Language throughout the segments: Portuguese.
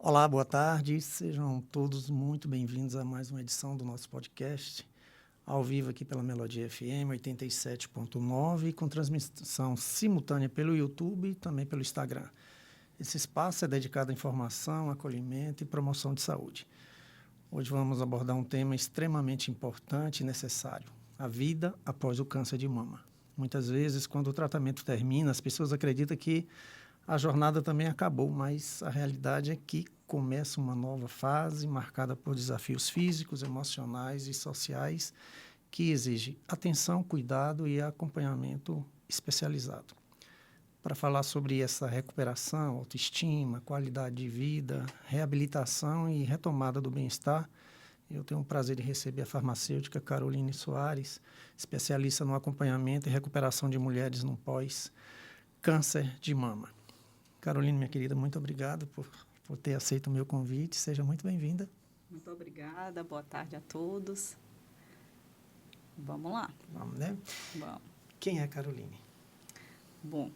Olá, boa tarde. Sejam todos muito bem-vindos a mais uma edição do nosso podcast, ao vivo aqui pela Melodia FM 87.9, com transmissão simultânea pelo YouTube e também pelo Instagram. Esse espaço é dedicado à informação, acolhimento e promoção de saúde. Hoje vamos abordar um tema extremamente importante e necessário: a vida após o câncer de mama. Muitas vezes, quando o tratamento termina, as pessoas acreditam que a jornada também acabou, mas a realidade é que começa uma nova fase marcada por desafios físicos, emocionais e sociais que exigem atenção, cuidado e acompanhamento especializado. Para falar sobre essa recuperação, autoestima, qualidade de vida, reabilitação e retomada do bem-estar, eu tenho o prazer de receber a farmacêutica Caroline Soares, especialista no acompanhamento e recuperação de mulheres no pós-câncer de mama. Caroline, minha querida, muito obrigado por ter aceito o meu convite. Seja muito bem-vinda. Muito obrigada. Boa tarde a todos. Vamos lá. Vamos, né? Vamos. Quem é Caroline? Bom,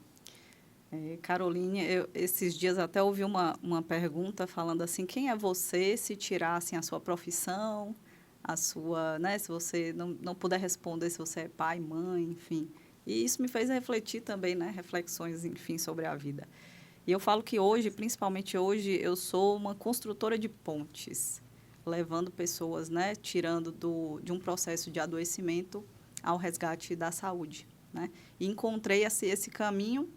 Caroline, esses dias até ouvi uma pergunta falando assim, quem é você se tirassem a sua profissão, a sua, né, se você não puder responder se você é pai, mãe, enfim. E isso me fez refletir também, né, reflexões, enfim, sobre a vida. E eu falo que hoje, principalmente hoje, eu sou uma construtora de pontes, levando pessoas, né, tirando de um processo de adoecimento ao resgate da saúde, né? E encontrei esse caminho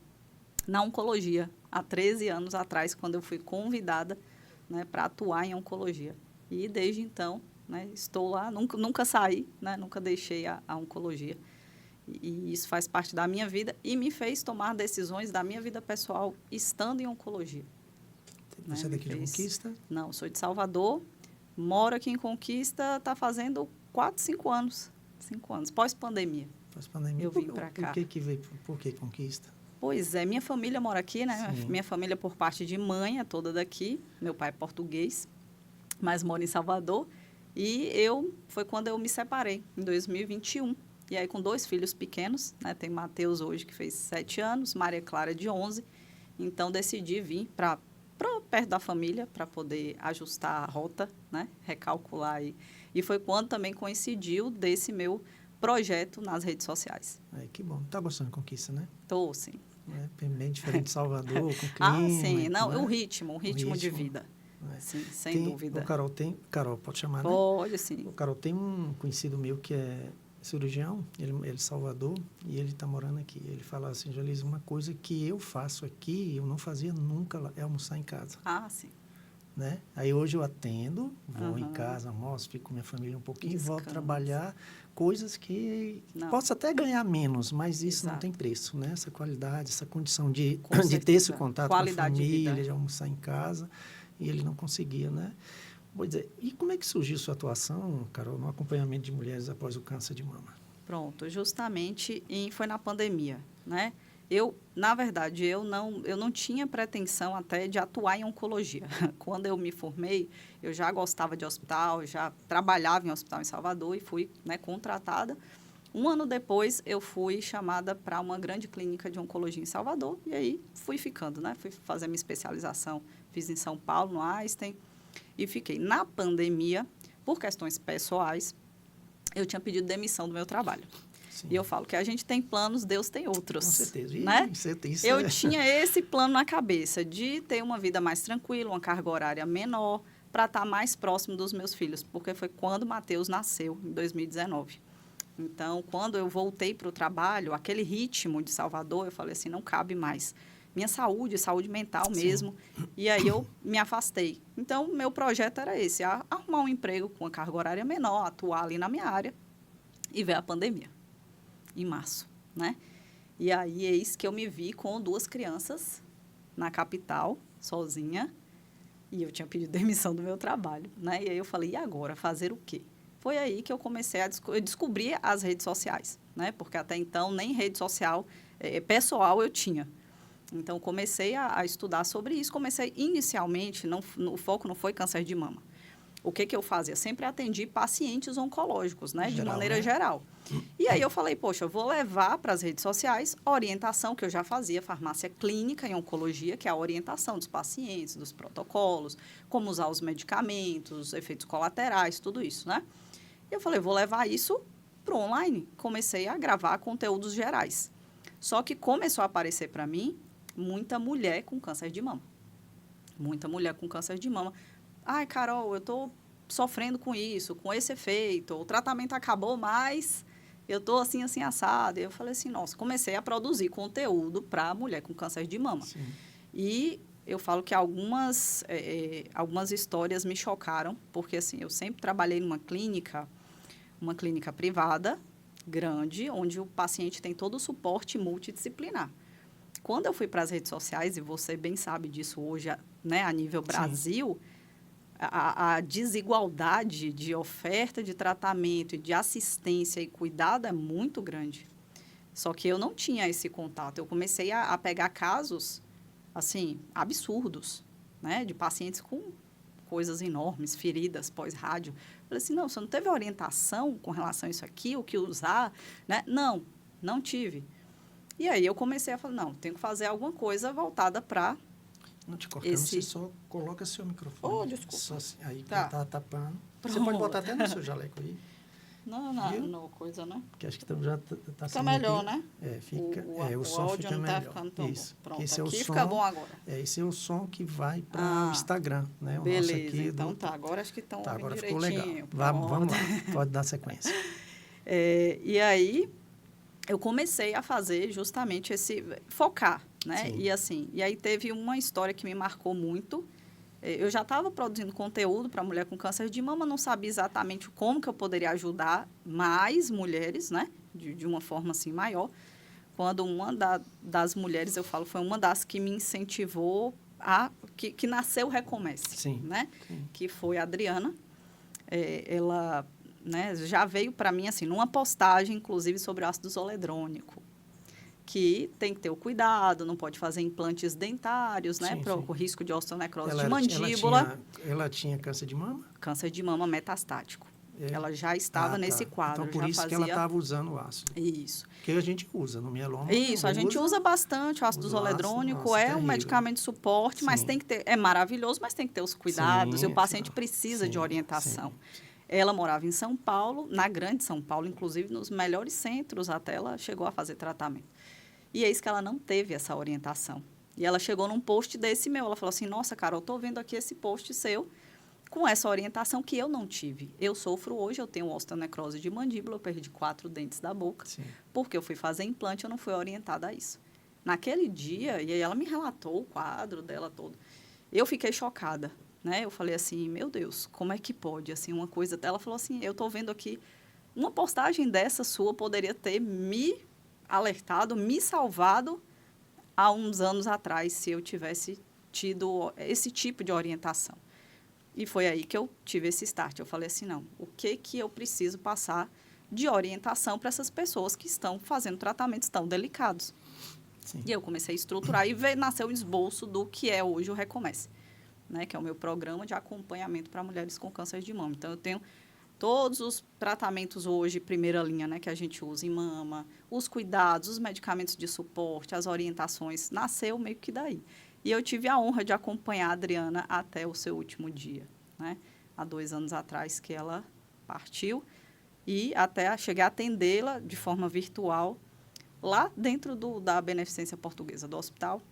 na oncologia, há 13 anos atrás, quando eu fui convidada, né, para atuar em oncologia. E desde então, né, estou lá, nunca saí, né, nunca deixei a oncologia. E isso faz parte da minha vida e me fez tomar decisões da minha vida pessoal estando em oncologia. Você é daqui de Conquista? Não, sou de Salvador, moro aqui em Conquista, está fazendo 4, 5 anos. 5 anos, pós-pandemia. Pós-pandemia. Eu vim para cá. Por que Conquista? Pois é, minha família mora aqui, né? Sim. Minha família por parte de mãe é toda daqui. Meu pai é português, mas mora em Salvador. E foi quando eu me separei, em 2021. E aí, com 2 filhos pequenos, né? Tem Matheus hoje, que fez 7 anos, Maria Clara, de 11. Então, decidi vir para perto da família, para poder ajustar a rota, né? Recalcular. E foi quando também coincidiu desse meu projeto nas redes sociais. Que bom. Está gostando de Conquista, né? Estou, sim. É bem diferente de Salvador, com clima. Ah, sim. Não, né? o ritmo de vida. Sim, sem dúvida. Carol, pode chamar, né? Pode, sim. O Carol, tem um conhecido meu que é cirurgião, ele é de Salvador, e ele está morando aqui. Ele fala assim, Joelise, uma coisa que eu faço aqui, eu não fazia nunca, é almoçar em casa. Ah, sim. Né? Aí hoje eu atendo, vou em casa, almoço, fico com minha família um pouquinho, e volto trabalhar coisas que posso até ganhar menos, mas isso não tem preço, né? Essa qualidade, essa condição de ter esse contato com a família, de almoçar em casa, e ele não conseguia, né? Vou dizer, e como é que surgiu sua atuação, Carol, no acompanhamento de mulheres após o câncer de mama? Pronto, justamente foi na pandemia, né? Na verdade, eu não tinha pretensão até de atuar em oncologia. Quando eu me formei, eu já gostava de hospital, já trabalhava em hospital em Salvador e fui, né, contratada. Um ano depois, eu fui chamada para uma grande clínica de oncologia em Salvador e aí fui ficando, né? Fui fazer minha especialização, fiz em São Paulo, no Einstein, e fiquei. Na pandemia, por questões pessoais, eu tinha pedido demissão do meu trabalho. Sim. E eu falo que a gente tem planos, Deus tem outros. Com certeza. Né? Eu tinha esse plano na cabeça de ter uma vida mais tranquila, uma carga horária menor, para estar mais próximo dos meus filhos, porque foi quando o Matheus nasceu, em 2019. Então, quando eu voltei para o trabalho, aquele ritmo de Salvador, eu falei assim, não cabe mais. Minha saúde mental mesmo. Sim. E aí eu me afastei. Então, meu projeto era esse, arrumar um emprego com uma carga horária menor, atuar ali na minha área e ver a pandemia, em março, né? E aí, eis que eu me vi com 2 crianças na capital, sozinha, e eu tinha pedido demissão do meu trabalho, né? E aí eu falei, e agora? Fazer o quê? Foi aí que eu comecei a descobrir as redes sociais, né? Porque até então nem rede social pessoal eu tinha. Então, comecei a estudar sobre isso. Comecei inicialmente, o foco não foi câncer de mama. o que eu fazia? Sempre atendi pacientes oncológicos, né? De maneira né? geral. E aí eu falei, poxa, eu vou levar para as redes sociais a orientação que eu já fazia, farmácia clínica em oncologia, que é a orientação dos pacientes, dos protocolos, como usar os medicamentos, efeitos colaterais, tudo isso, né? E eu falei, vou levar isso para o online. Comecei a gravar conteúdos gerais. Só que começou a aparecer para mim muita mulher com câncer de mama. Muita mulher com câncer de mama. Ai, Carol, eu estou sofrendo com isso, com esse efeito. O tratamento acabou, mas eu estou assim, assim, assado. E eu falei assim, nossa, comecei a produzir conteúdo para mulher com câncer de mama. Sim. E eu falo que algumas histórias me chocaram, porque assim, eu sempre trabalhei numa clínica privada, grande, onde o paciente tem todo o suporte multidisciplinar. Quando eu fui para as redes sociais, e você bem sabe disso hoje, né, a nível Brasil, a desigualdade de oferta de tratamento e de assistência e cuidado é muito grande. Só que eu não tinha esse contato. Eu comecei a pegar casos, assim, absurdos, né, de pacientes com coisas enormes, feridas pós-rádio. Falei assim, não, você não teve orientação com relação a isso aqui, o que usar, né? Não tive. E aí eu comecei a falar, não, tenho que fazer alguma coisa voltada para Não te cortando, você só coloca seu microfone. Oh, desculpa. Só assim, aí Tá. tá tapando. Pronto. Você pode botar até no seu jaleco aí. Não, coisa, né? Porque acho que já tá Fica melhor, aqui. né? É, fica, o o som áudio fica não melhor. tá ficando tão Isso. bom. Pronto, Esse é o aqui som, fica bom agora. Esse é o som que vai para o Instagram, né? O Beleza, nosso aqui então tá. Agora acho que estão ouvindo agora direitinho. ficou legal. Vamos lá, pode dar sequência. E aí, eu comecei a fazer justamente focar, né? Sim. E aí teve uma história que me marcou muito. Eu já estava produzindo conteúdo para mulher com câncer de mama, não sabia exatamente como que eu poderia ajudar mais mulheres, né? De uma forma assim maior. Quando uma das mulheres, eu falo, foi uma das que me incentivou que nasceu o Recomece, Sim. né? Sim. Que foi a Adriana. Ela, né, já veio para mim assim numa postagem, inclusive, sobre o ácido zoledrônico, que tem que ter o cuidado, não pode fazer implantes dentários, né, com risco de osteonecrose de mandíbula. Ela tinha câncer de mama? Câncer de mama metastático. Ela já estava nesse quadro. Então, por isso que ela estava usando o ácido. Isso. Que a gente usa no mieloma. Isso, a gente usa bastante o ácido zoledrônico, é um medicamento de suporte, mas tem que ter, é maravilhoso, mas tem que ter os cuidados, e o paciente precisa de orientação. Ela morava em São Paulo, na Grande São Paulo, inclusive nos melhores centros, até ela chegou a fazer tratamento. E é isso que ela não teve essa orientação. E ela chegou num post desse meu, ela falou assim, nossa, Carol, eu estou vendo aqui esse post seu com essa orientação que eu não tive. Eu sofro hoje, eu tenho osteonecrose de mandíbula, eu perdi 4 dentes da boca, porque eu fui fazer implante, eu não fui orientada a isso. Naquele dia, e aí ela me relatou o quadro dela todo, eu fiquei chocada, né? Eu falei assim, meu Deus, como é que pode, assim, uma coisa... Ela falou assim, eu estou vendo aqui, uma postagem dessa sua poderia ter me alertado, me salvado há uns anos atrás, se eu tivesse tido esse tipo de orientação. E foi aí que eu tive esse start. Eu falei assim, não, o que eu preciso passar de orientação para essas pessoas que estão fazendo tratamentos tão delicados? Sim. E eu comecei a estruturar e nasceu o esboço do que é hoje o Recomece, né, que é o meu programa de acompanhamento para mulheres com câncer de mama. Então, eu tenho todos os tratamentos hoje, primeira linha, né, que a gente usa em mama, os cuidados, os medicamentos de suporte, as orientações, nasceu meio que daí. E eu tive a honra de acompanhar a Adriana até o seu último dia, né? Há 2 anos atrás que ela partiu e até cheguei a atendê-la de forma virtual lá dentro da Beneficência Portuguesa do hospital,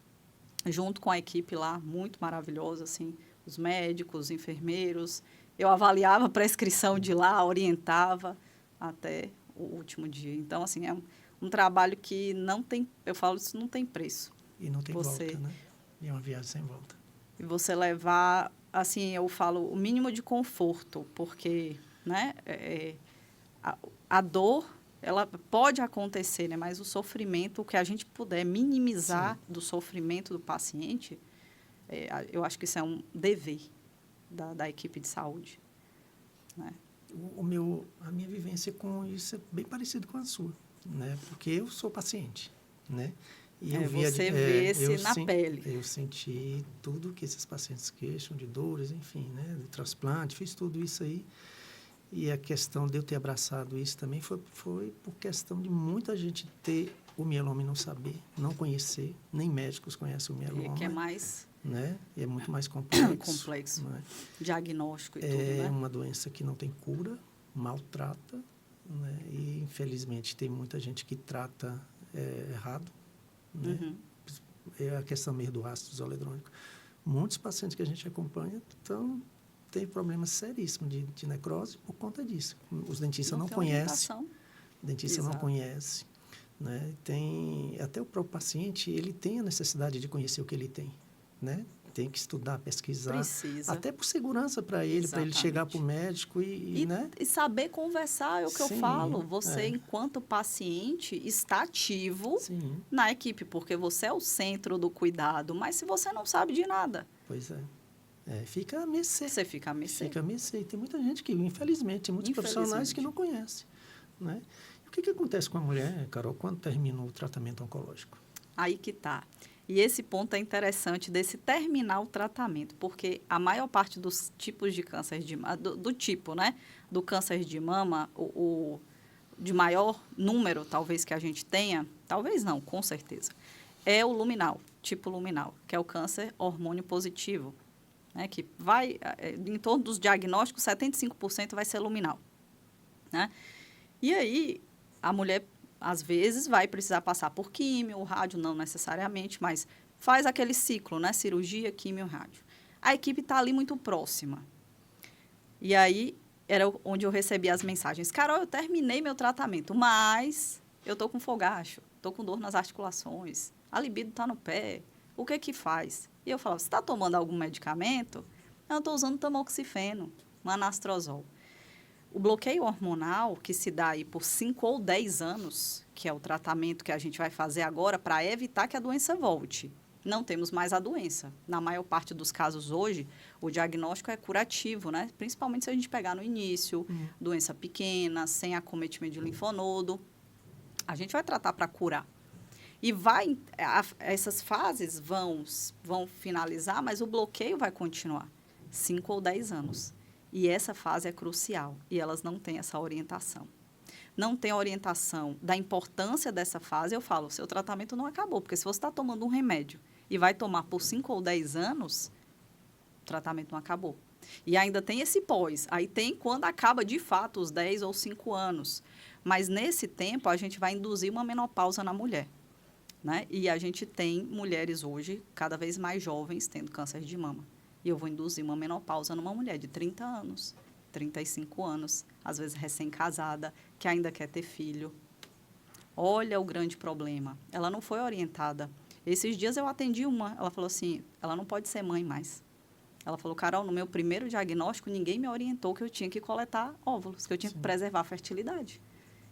junto com a equipe lá, muito maravilhosa, assim, os médicos, os enfermeiros. Eu avaliava a prescrição de lá, orientava até o último dia. Então, assim, é um trabalho que não tem, eu falo, isso não tem preço. E não tem volta, né? E é uma viagem sem volta. E você levar, assim, eu falo, o mínimo de conforto, porque, né, a dor, ela pode acontecer, né, mas o sofrimento, o que a gente puder minimizar do sofrimento do paciente, eu acho que isso é um dever da equipe de saúde, né? A minha vivência com isso é bem parecida com a sua, né? Porque eu sou paciente, né? E você vê na pele. Eu senti tudo que esses pacientes queixam de dores, enfim, né? Do transplante, fiz tudo isso aí. E a questão de eu ter abraçado isso também foi por questão de muita gente ter o mieloma e não saber, não conhecer, nem médicos conhecem o mieloma. Que é mais... Né? E é muito mais complexo. Complexo. Né? Diagnóstico e tudo, né? É uma doença que não tem cura, maltrata, né? E, infelizmente, tem muita gente que trata errado. Né? Uhum. É a questão mesmo do ácido zoledrônico. Muitos pacientes que a gente acompanha têm problemas seríssimos de necrose por conta disso. Os dentistas não conhecem. O dentista não conhece. Né? Até o próprio paciente, ele tem a necessidade de conhecer o que ele tem. Né? Tem que estudar, pesquisar. Precisa. Até por segurança para ele chegar para o médico né? E saber conversar é o que eu falo. Você, enquanto paciente, está ativo na equipe, porque você é o centro do cuidado. Mas se você não sabe de nada... Pois é. Fica a mercê. Você fica a mercê. Fica a mercê. E tem muita gente que, infelizmente, tem muitos profissionais que não conhecem. Né? E o que acontece com a mulher, Carol, quando termina o tratamento oncológico? Aí que está. E esse ponto é interessante desse terminar o tratamento, porque a maior parte dos tipos de câncer de mama, do tipo, né, do câncer de mama, o de maior número, talvez, que a gente tenha, talvez não, com certeza, é o luminal, tipo luminal, que é o câncer hormônio positivo, né, que vai, em torno dos diagnósticos, 75% vai ser luminal, né? E aí, a mulher às vezes vai precisar passar por químio, rádio não necessariamente, mas faz aquele ciclo, né? Cirurgia, químio, rádio. A equipe está ali muito próxima. E aí, era onde eu recebi as mensagens. Carol, eu terminei meu tratamento, mas eu estou com fogacho, estou com dor nas articulações, a libido está no pé, o que faz? E eu falava, você está tomando algum medicamento? Eu estou usando tamoxifeno, anastrozol. O bloqueio hormonal, que se dá aí por 5 ou 10 anos, que é o tratamento que a gente vai fazer agora para evitar que a doença volte. Não temos mais a doença. Na maior parte dos casos hoje, o diagnóstico é curativo, né? Principalmente se a gente pegar no início, doença pequena, sem acometimento de linfonodo. A gente vai tratar para curar. E essas fases vão finalizar, mas o bloqueio vai continuar. 5 ou 10 anos. E essa fase é crucial, e elas não têm essa orientação. Não tem orientação da importância dessa fase, eu falo, seu tratamento não acabou, porque se você está tomando um remédio e vai tomar por 5 ou 10 anos, o tratamento não acabou. E ainda tem esse pós, aí tem quando acaba de fato os 10 ou 5 anos. Mas nesse tempo a gente vai induzir uma menopausa na mulher. Né? E a gente tem mulheres hoje, cada vez mais jovens, tendo câncer de mama. E eu vou induzir uma menopausa numa mulher de 30 anos, 35 anos, às vezes recém-casada, que ainda quer ter filho. Olha o grande problema. Ela não foi orientada. Esses dias eu atendi uma, ela falou assim, ela não pode ser mãe mais. Ela falou, Carol, no meu primeiro diagnóstico, ninguém me orientou que eu tinha que coletar óvulos, que eu tinha que preservar a fertilidade.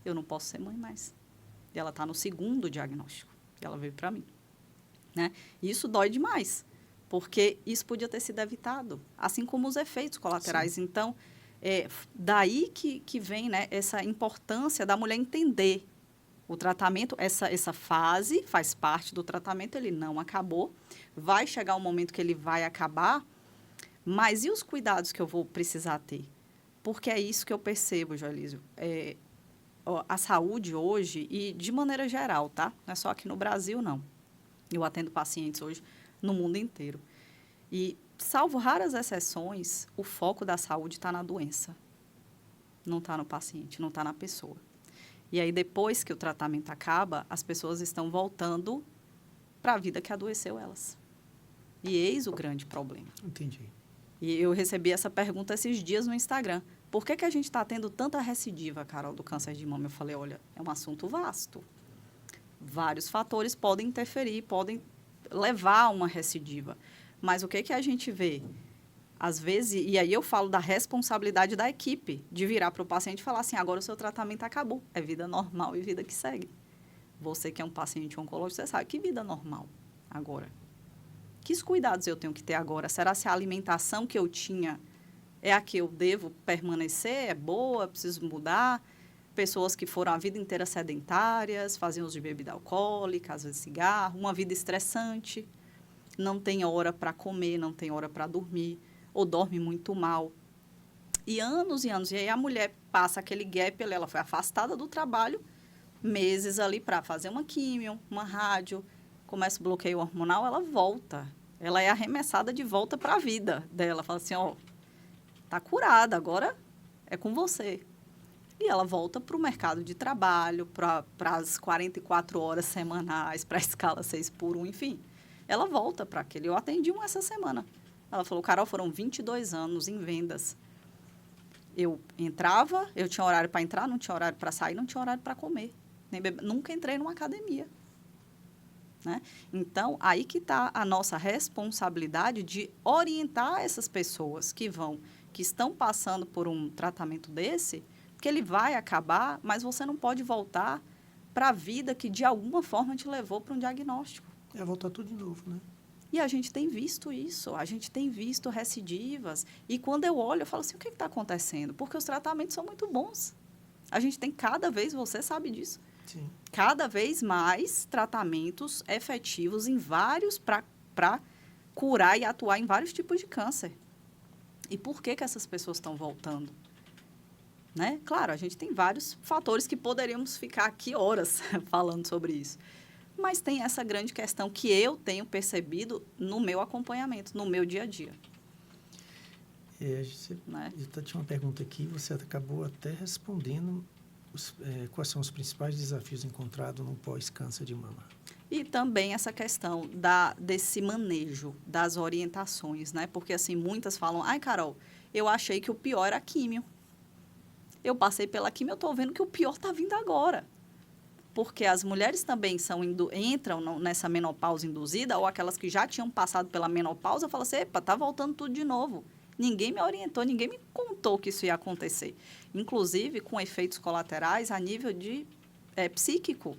Eu não posso ser mãe mais. E ela está no segundo diagnóstico. E ela veio para mim. Né? E isso dói demais. Porque isso podia ter sido evitado, assim como os efeitos colaterais. Sim. Então, daí que vem, né, essa importância da mulher entender o tratamento, essa fase faz parte do tratamento, ele não acabou, vai chegar um momento que ele vai acabar, mas e os cuidados que eu vou precisar ter? Porque é isso que eu percebo, Joelísio. A saúde hoje, e de maneira geral, tá? Não é só aqui no Brasil, não. Eu atendo pacientes hoje no mundo inteiro. E, salvo raras exceções, o foco da saúde está na doença. Não está no paciente, não está na pessoa. E aí, depois que o tratamento acaba, as pessoas estão voltando para a vida que adoeceu elas. E eis o grande problema. Entendi. E eu recebi essa pergunta esses dias no Instagram. Por que a gente está tendo tanta recidiva, Carol, do câncer de mama? Eu falei, olha, é um assunto vasto. Vários fatores podem interferir, podem levar a uma recidiva. Mas o que a gente vê? Às vezes, e aí eu falo da responsabilidade da equipe, de virar para o paciente e falar assim, agora o seu tratamento acabou. É vida normal e vida que segue. Você que é um paciente oncológico, você sabe que vida normal agora. Que cuidados eu tenho que ter agora? Será se a alimentação que eu tinha é a que eu devo permanecer? É boa? Preciso mudar? pessoas que foram a vida inteira sedentárias, faziam uso de bebida alcoólica, às vezes cigarro, uma vida estressante, não tem hora para comer, não tem hora para dormir, ou dorme muito mal. E anos, e aí a mulher passa aquele gap ali, ela foi afastada do trabalho, meses ali para fazer uma químio, uma rádio, começa o bloqueio hormonal, ela volta. Ela é arremessada de volta para a vida dela. Fala assim, ó, tá curada, agora é com você. E ela volta para o mercado de trabalho, para as 44 horas semanais, para a escala 6x1, enfim. Ela volta para aquele. Eu atendi uma essa semana. Ela falou, Carol, foram 22 anos em vendas. Eu entrava, eu tinha horário para entrar, não tinha horário para sair, não tinha horário para comer. Nem beber. Nunca entrei numa academia. Né? Então, aí que está a nossa responsabilidade de orientar essas pessoas que estão passando por um tratamento desse, que ele vai acabar, mas você não pode voltar para a vida que, de alguma forma, te levou para um diagnóstico. É voltar tudo de novo, né? E a gente tem visto isso, a gente tem visto recidivas. E quando eu olho, eu falo assim, o que está acontecendo? Porque os tratamentos são muito bons. A gente tem cada vez, você sabe disso, Sim. cada vez mais tratamentos efetivos em vários, para curar e atuar em vários tipos de câncer. E por que essas pessoas estão voltando? Né? Claro, a gente tem vários fatores que poderíamos ficar aqui horas falando sobre isso. Mas tem essa grande questão que eu tenho percebido no meu acompanhamento, no meu dia a dia. Né? Eu tinha uma pergunta aqui, você acabou até respondendo quais são os principais desafios encontrados no pós-câncer de mama. E também essa questão desse manejo, das orientações, né? Porque, assim, muitas falam, ai, Carol, eu achei que o pior era a químio. Eu passei pela químio, eu estou vendo que o pior está vindo agora. Porque as mulheres também entram nessa menopausa induzida, ou aquelas que já tinham passado pela menopausa, falam assim, epa, tá voltando tudo de novo. Ninguém me orientou, ninguém me contou que isso ia acontecer. Inclusive com efeitos colaterais a nível de psíquico.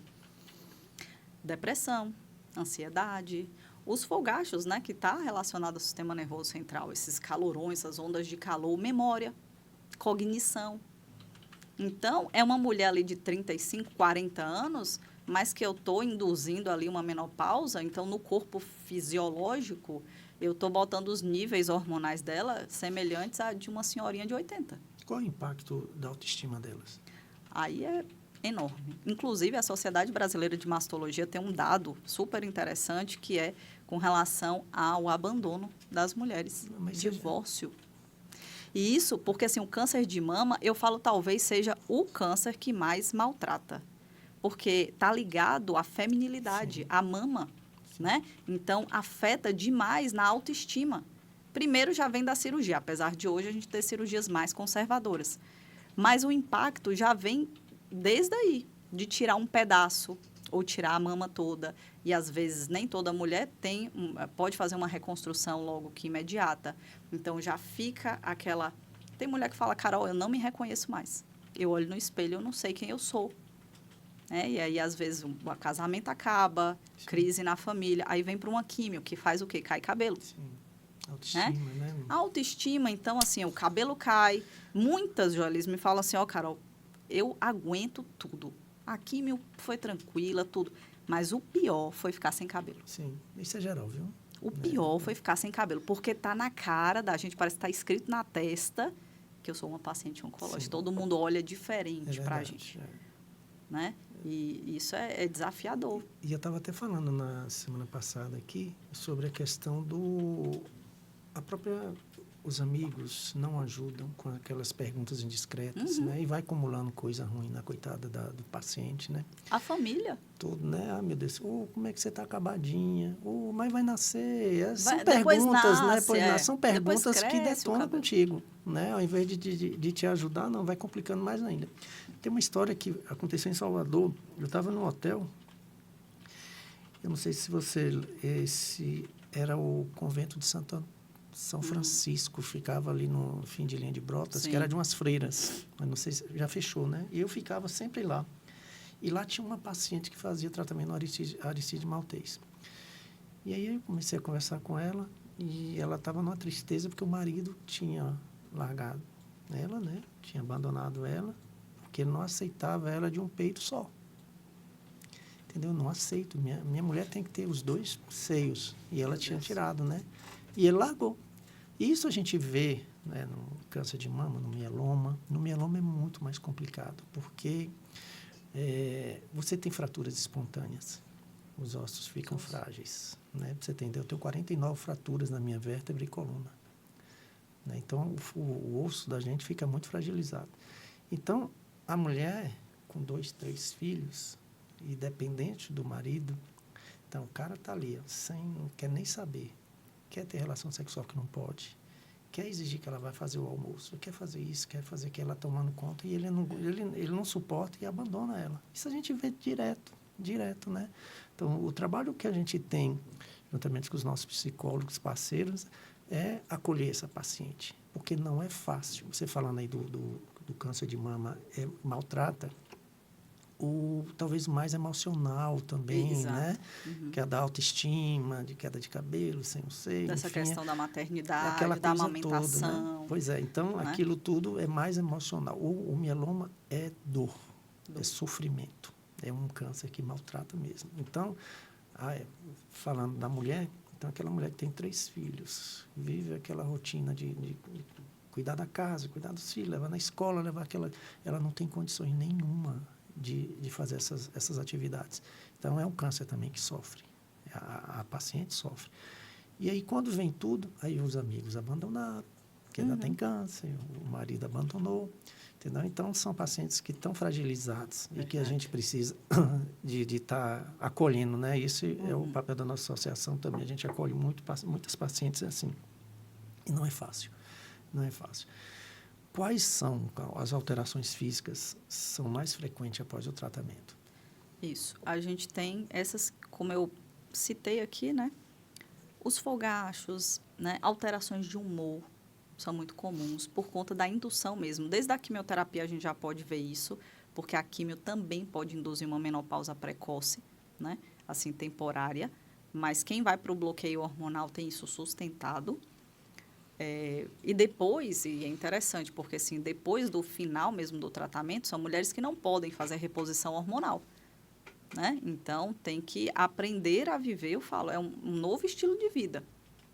Depressão, ansiedade, os fogachos, né, que está relacionado ao sistema nervoso central, esses calorões, essas ondas de calor, memória, cognição. Então, é uma mulher ali de 35, 40 anos, mas que eu estou induzindo ali uma menopausa, então no corpo fisiológico, eu estou botando os níveis hormonais dela semelhantes a de uma senhorinha de 80. Qual é o impacto da autoestima delas? Aí é enorme. Inclusive, a Sociedade Brasileira de Mastologia tem um dado super interessante que é com relação ao abandono das mulheres, divórcio. E isso porque, assim, o câncer de mama, eu falo, talvez seja o câncer que mais maltrata. Porque está ligado à feminilidade, Sim. à mama, né? Então, afeta demais na autoestima. Primeiro, já vem da cirurgia, apesar de hoje a gente ter cirurgias mais conservadoras. Mas o impacto já vem desde aí, de tirar um pedaço ou tirar a mama toda. E, às vezes, nem toda mulher pode fazer uma reconstrução logo que imediata. Então, já fica aquela... Tem mulher que fala, Carol, eu não me reconheço mais. Eu olho no espelho, eu não sei quem eu sou. E aí, às vezes, o casamento acaba, Sim. crise na família. Aí vem para uma químio, que faz o quê? Cai cabelo. Sim. Autoestima, né? A autoestima, então, assim, o cabelo cai. Muitas, Joelis, me falam assim, Carol, eu aguento tudo. A químio foi tranquila, tudo. Mas o pior foi ficar sem cabelo. Sim, isso é geral, viu? O pior foi ficar sem cabelo, porque tá na cara da gente, parece que tá escrito na testa que eu sou uma paciente oncológica. Sim. Todo mundo olha diferente pra gente. Né? E isso é desafiador. E eu estava até falando na semana passada aqui sobre a questão os amigos não ajudam com aquelas perguntas indiscretas, né? E vai acumulando coisa ruim na coitada do paciente, né? A família. Tudo, né? Ah, meu Deus, como é que você está acabadinha? Mas vai nascer. São perguntas, nasce, né? São perguntas que detonam contigo, né? Ao invés de te ajudar, não, vai complicando mais ainda. Tem uma história que aconteceu em Salvador. Eu estava num hotel. Eu não sei se esse era o convento de São Francisco, ficava ali no fim de linha de Brotas, Sim. que era de umas freiras, mas não sei se já fechou, né? E eu ficava sempre lá. E lá tinha uma paciente que fazia tratamento no Aristide Maltês. E aí eu comecei a conversar com ela e ela estava numa tristeza porque o marido tinha largado ela, né? Tinha abandonado ela, porque ele não aceitava ela de um peito só. Entendeu? Eu não aceito. Minha mulher tem que ter os 2 seios. E ela tinha tirado, né? E ele largou. Isso a gente vê, né, no câncer de mama, no mieloma. No mieloma é muito mais complicado, porque você tem fraturas espontâneas. Os ossos ficam frágeis. Né? Pra você entender, eu tenho 49 fraturas na minha vértebra e coluna. Né? Então, o osso da gente fica muito fragilizado. Então, a mulher com 2, 3 filhos, e dependente do marido, então o cara está ali, ó, não quer nem saber, quer ter relação sexual que não pode, quer exigir que ela vai fazer o almoço, quer fazer isso, quer fazer aquilo, ela tomando conta, e ele não suporta e abandona ela. Isso a gente vê direto, né? Então, o trabalho que a gente tem, juntamente com os nossos psicólogos, parceiros, é acolher essa paciente, porque não é fácil. Você falando aí do câncer de mama, maltrata, talvez o mais emocional também, Exato. né? Que é da autoestima, de queda de cabelo, sem o seio, Dessa enfim, questão da maternidade, aquela da coisa amamentação. toda, né? Pois é, então né? aquilo tudo é mais emocional. O mieloma é dor, é sofrimento, é um câncer que maltrata mesmo. Então, falando da mulher, então aquela mulher que tem 3 filhos, vive aquela rotina de cuidar da casa, cuidar dos filhos, levar na escola, ela não tem condições nenhuma de fazer essas atividades. Então, é um câncer também que sofre. A paciente sofre. E aí, quando vem tudo, aí os amigos abandonaram, porque ela tem câncer, o marido abandonou, entendeu? Então, são pacientes que estão fragilizados e que a gente precisa de estar acolhendo, né? Esse é o papel da nossa associação também. A gente acolhe muitas pacientes assim. E não é fácil. Não é fácil. Quais são as alterações físicas são mais frequentes após o tratamento? Isso. A gente tem essas, como eu citei aqui, né? Os fogachos, né? Alterações de humor são muito comuns por conta da indução mesmo. Desde a quimioterapia a gente já pode ver isso, porque a quimio também pode induzir uma menopausa precoce, né? Assim, temporária. Mas quem vai para o bloqueio hormonal tem isso sustentado. E depois, e é interessante, porque assim, depois do final mesmo do tratamento, são mulheres que não podem fazer reposição hormonal, né? Então, tem que aprender a viver, eu falo, é um novo estilo de vida.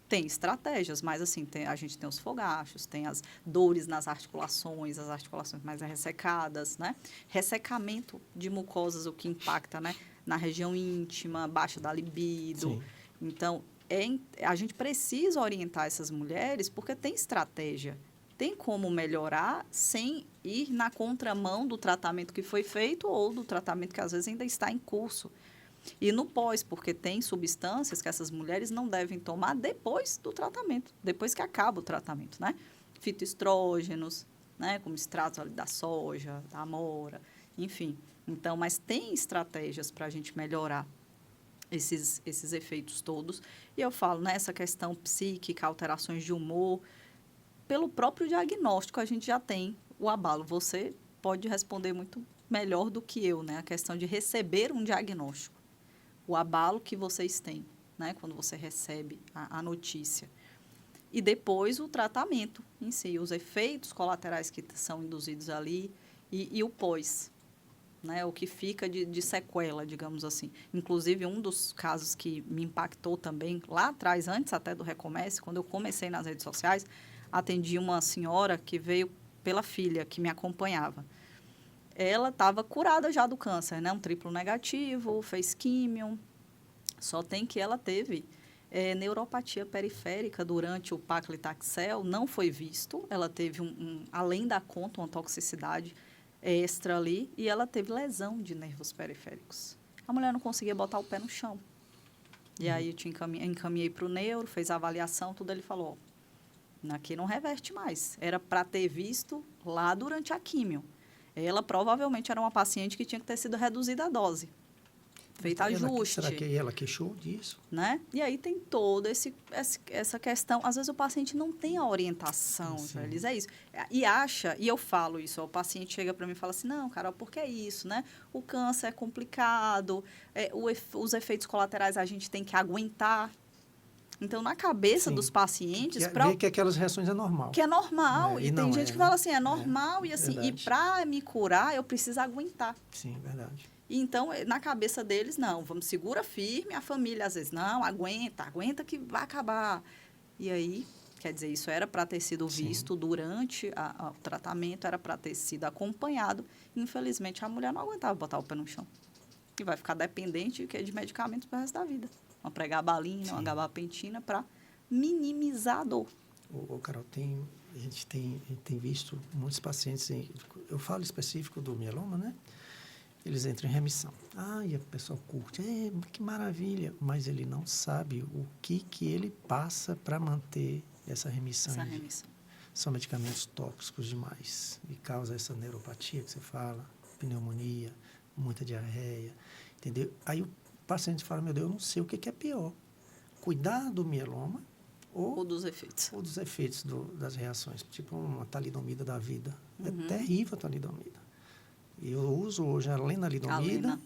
Tem estratégias, mas assim, a gente tem os fogachos, tem as dores nas articulações, as articulações mais ressecadas, né? Ressecamento de mucosas, o que impacta, né? Na região íntima, baixa da libido. Sim. Então, a gente precisa orientar essas mulheres porque tem estratégia. Tem como melhorar sem ir na contramão do tratamento que foi feito ou do tratamento que às vezes ainda está em curso. E no pós, porque tem substâncias que essas mulheres não devem tomar depois do tratamento, depois que acaba o tratamento, né? Fitoestrógenos, né? Como extratos da soja, da amora, enfim. Então, mas tem estratégias para a gente melhorar esses efeitos todos. E eu falo, né, essa questão psíquica, alterações de humor, pelo próprio diagnóstico a gente já tem o abalo. Você pode responder muito melhor do que eu, né? A questão de receber um diagnóstico. O abalo que vocês têm, né? Quando você recebe a notícia. E depois o tratamento em si, os efeitos colaterais que são induzidos ali e o pós. Né, o que fica de sequela, digamos assim. Inclusive, um dos casos que me impactou também, lá atrás, antes até do Recomece, quando eu comecei nas redes sociais, atendi uma senhora que veio pela filha, que me acompanhava. Ela estava curada já do câncer, né, um triplo negativo, fez químio, só tem que ela teve neuropatia periférica durante o paclitaxel, não foi visto, ela teve, além da conta, uma toxicidade extra ali, e ela teve lesão de nervos periféricos. A mulher não conseguia botar o pé no chão. E aí eu encaminhei para o neuro, fez a avaliação, tudo, ele falou, aqui não reverte mais. Era para ter visto lá durante a químio. Ela provavelmente era uma paciente que tinha que ter sido reduzida a dose. Feito ajuste. Será que ela queixou disso? Né? E aí tem toda essa questão. Às vezes o paciente não tem a orientação, Feliz, é isso. E acha, e eu falo isso, o paciente chega para mim e fala assim, não, Carol, por que isso, né? O câncer é complicado, os efeitos colaterais a gente tem que aguentar. Então, na cabeça Sim. dos pacientes... Ver que aquelas reações é normal. Que é normal. E tem gente que fala assim, é normal. E assim, e para me curar, eu preciso aguentar. Sim, verdade. Então, na cabeça deles, não, vamos, segura firme. A família, às vezes, não, aguenta que vai acabar. E aí, quer dizer, isso era para ter sido visto durante o tratamento, era para ter sido acompanhado. Infelizmente, a mulher não aguentava botar o pé no chão. E vai ficar dependente de medicamentos para o resto da vida. Uma pregabalina, uma gabapentina para minimizar a dor. Carol, a gente tem visto muitos pacientes, eu falo específico do mieloma, né? Eles entram em remissão. E a pessoa curte, que maravilha, mas ele não sabe o que ele passa para manter essa remissão. São medicamentos tóxicos demais e causa essa neuropatia que você fala, pneumonia, muita diarreia, entendeu? Aí o paciente fala, meu Deus, eu não sei o que é pior, cuidar do mieloma ou dos efeitos. Ou dos efeitos das reações, tipo uma talidomida da vida. É terrível a talidomida. E eu uso hoje a lenalidomida,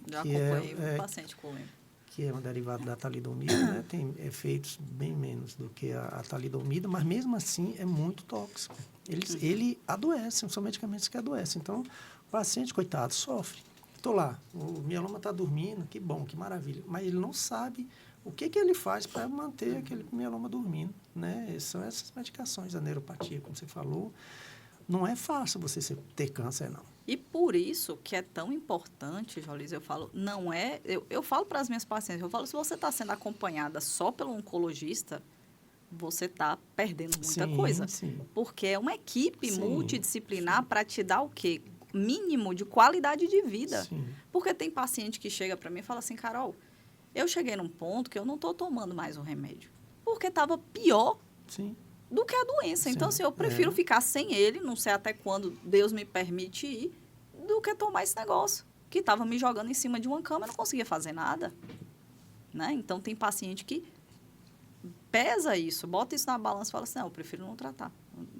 paciente com lena. Que é um derivado da talidomida, né? Tem efeitos bem menos do que a talidomida, mas mesmo assim é muito tóxico. Ele adoece, são medicamentos que adoecem. Então, o paciente, coitado, sofre. Estou lá, o mieloma está dormindo, que bom, que maravilha. Mas ele não sabe o que ele faz para manter aquele mieloma dormindo, né? São essas medicações, a neuropatia, como você falou. Não é fácil você ter câncer, não. E por isso que é tão importante, Jolise, eu falo, não é... Eu falo para as minhas pacientes, eu falo, se você está sendo acompanhada só pelo oncologista, você está perdendo muita coisa. Sim. Porque é uma equipe multidisciplinar para te dar o quê? Mínimo de qualidade de vida. Sim. Porque tem paciente que chega para mim e fala assim, Carol, eu cheguei num ponto que eu não estou tomando mais o remédio. Porque estava pior do que a doença. Então, assim, eu prefiro ficar sem ele, não sei até quando Deus me permite ir, do que tomar esse negócio. Que estava me jogando em cima de uma cama e não conseguia fazer nada. Né? Então, tem paciente que pesa isso, bota isso na balança e fala assim, não, eu prefiro não tratar.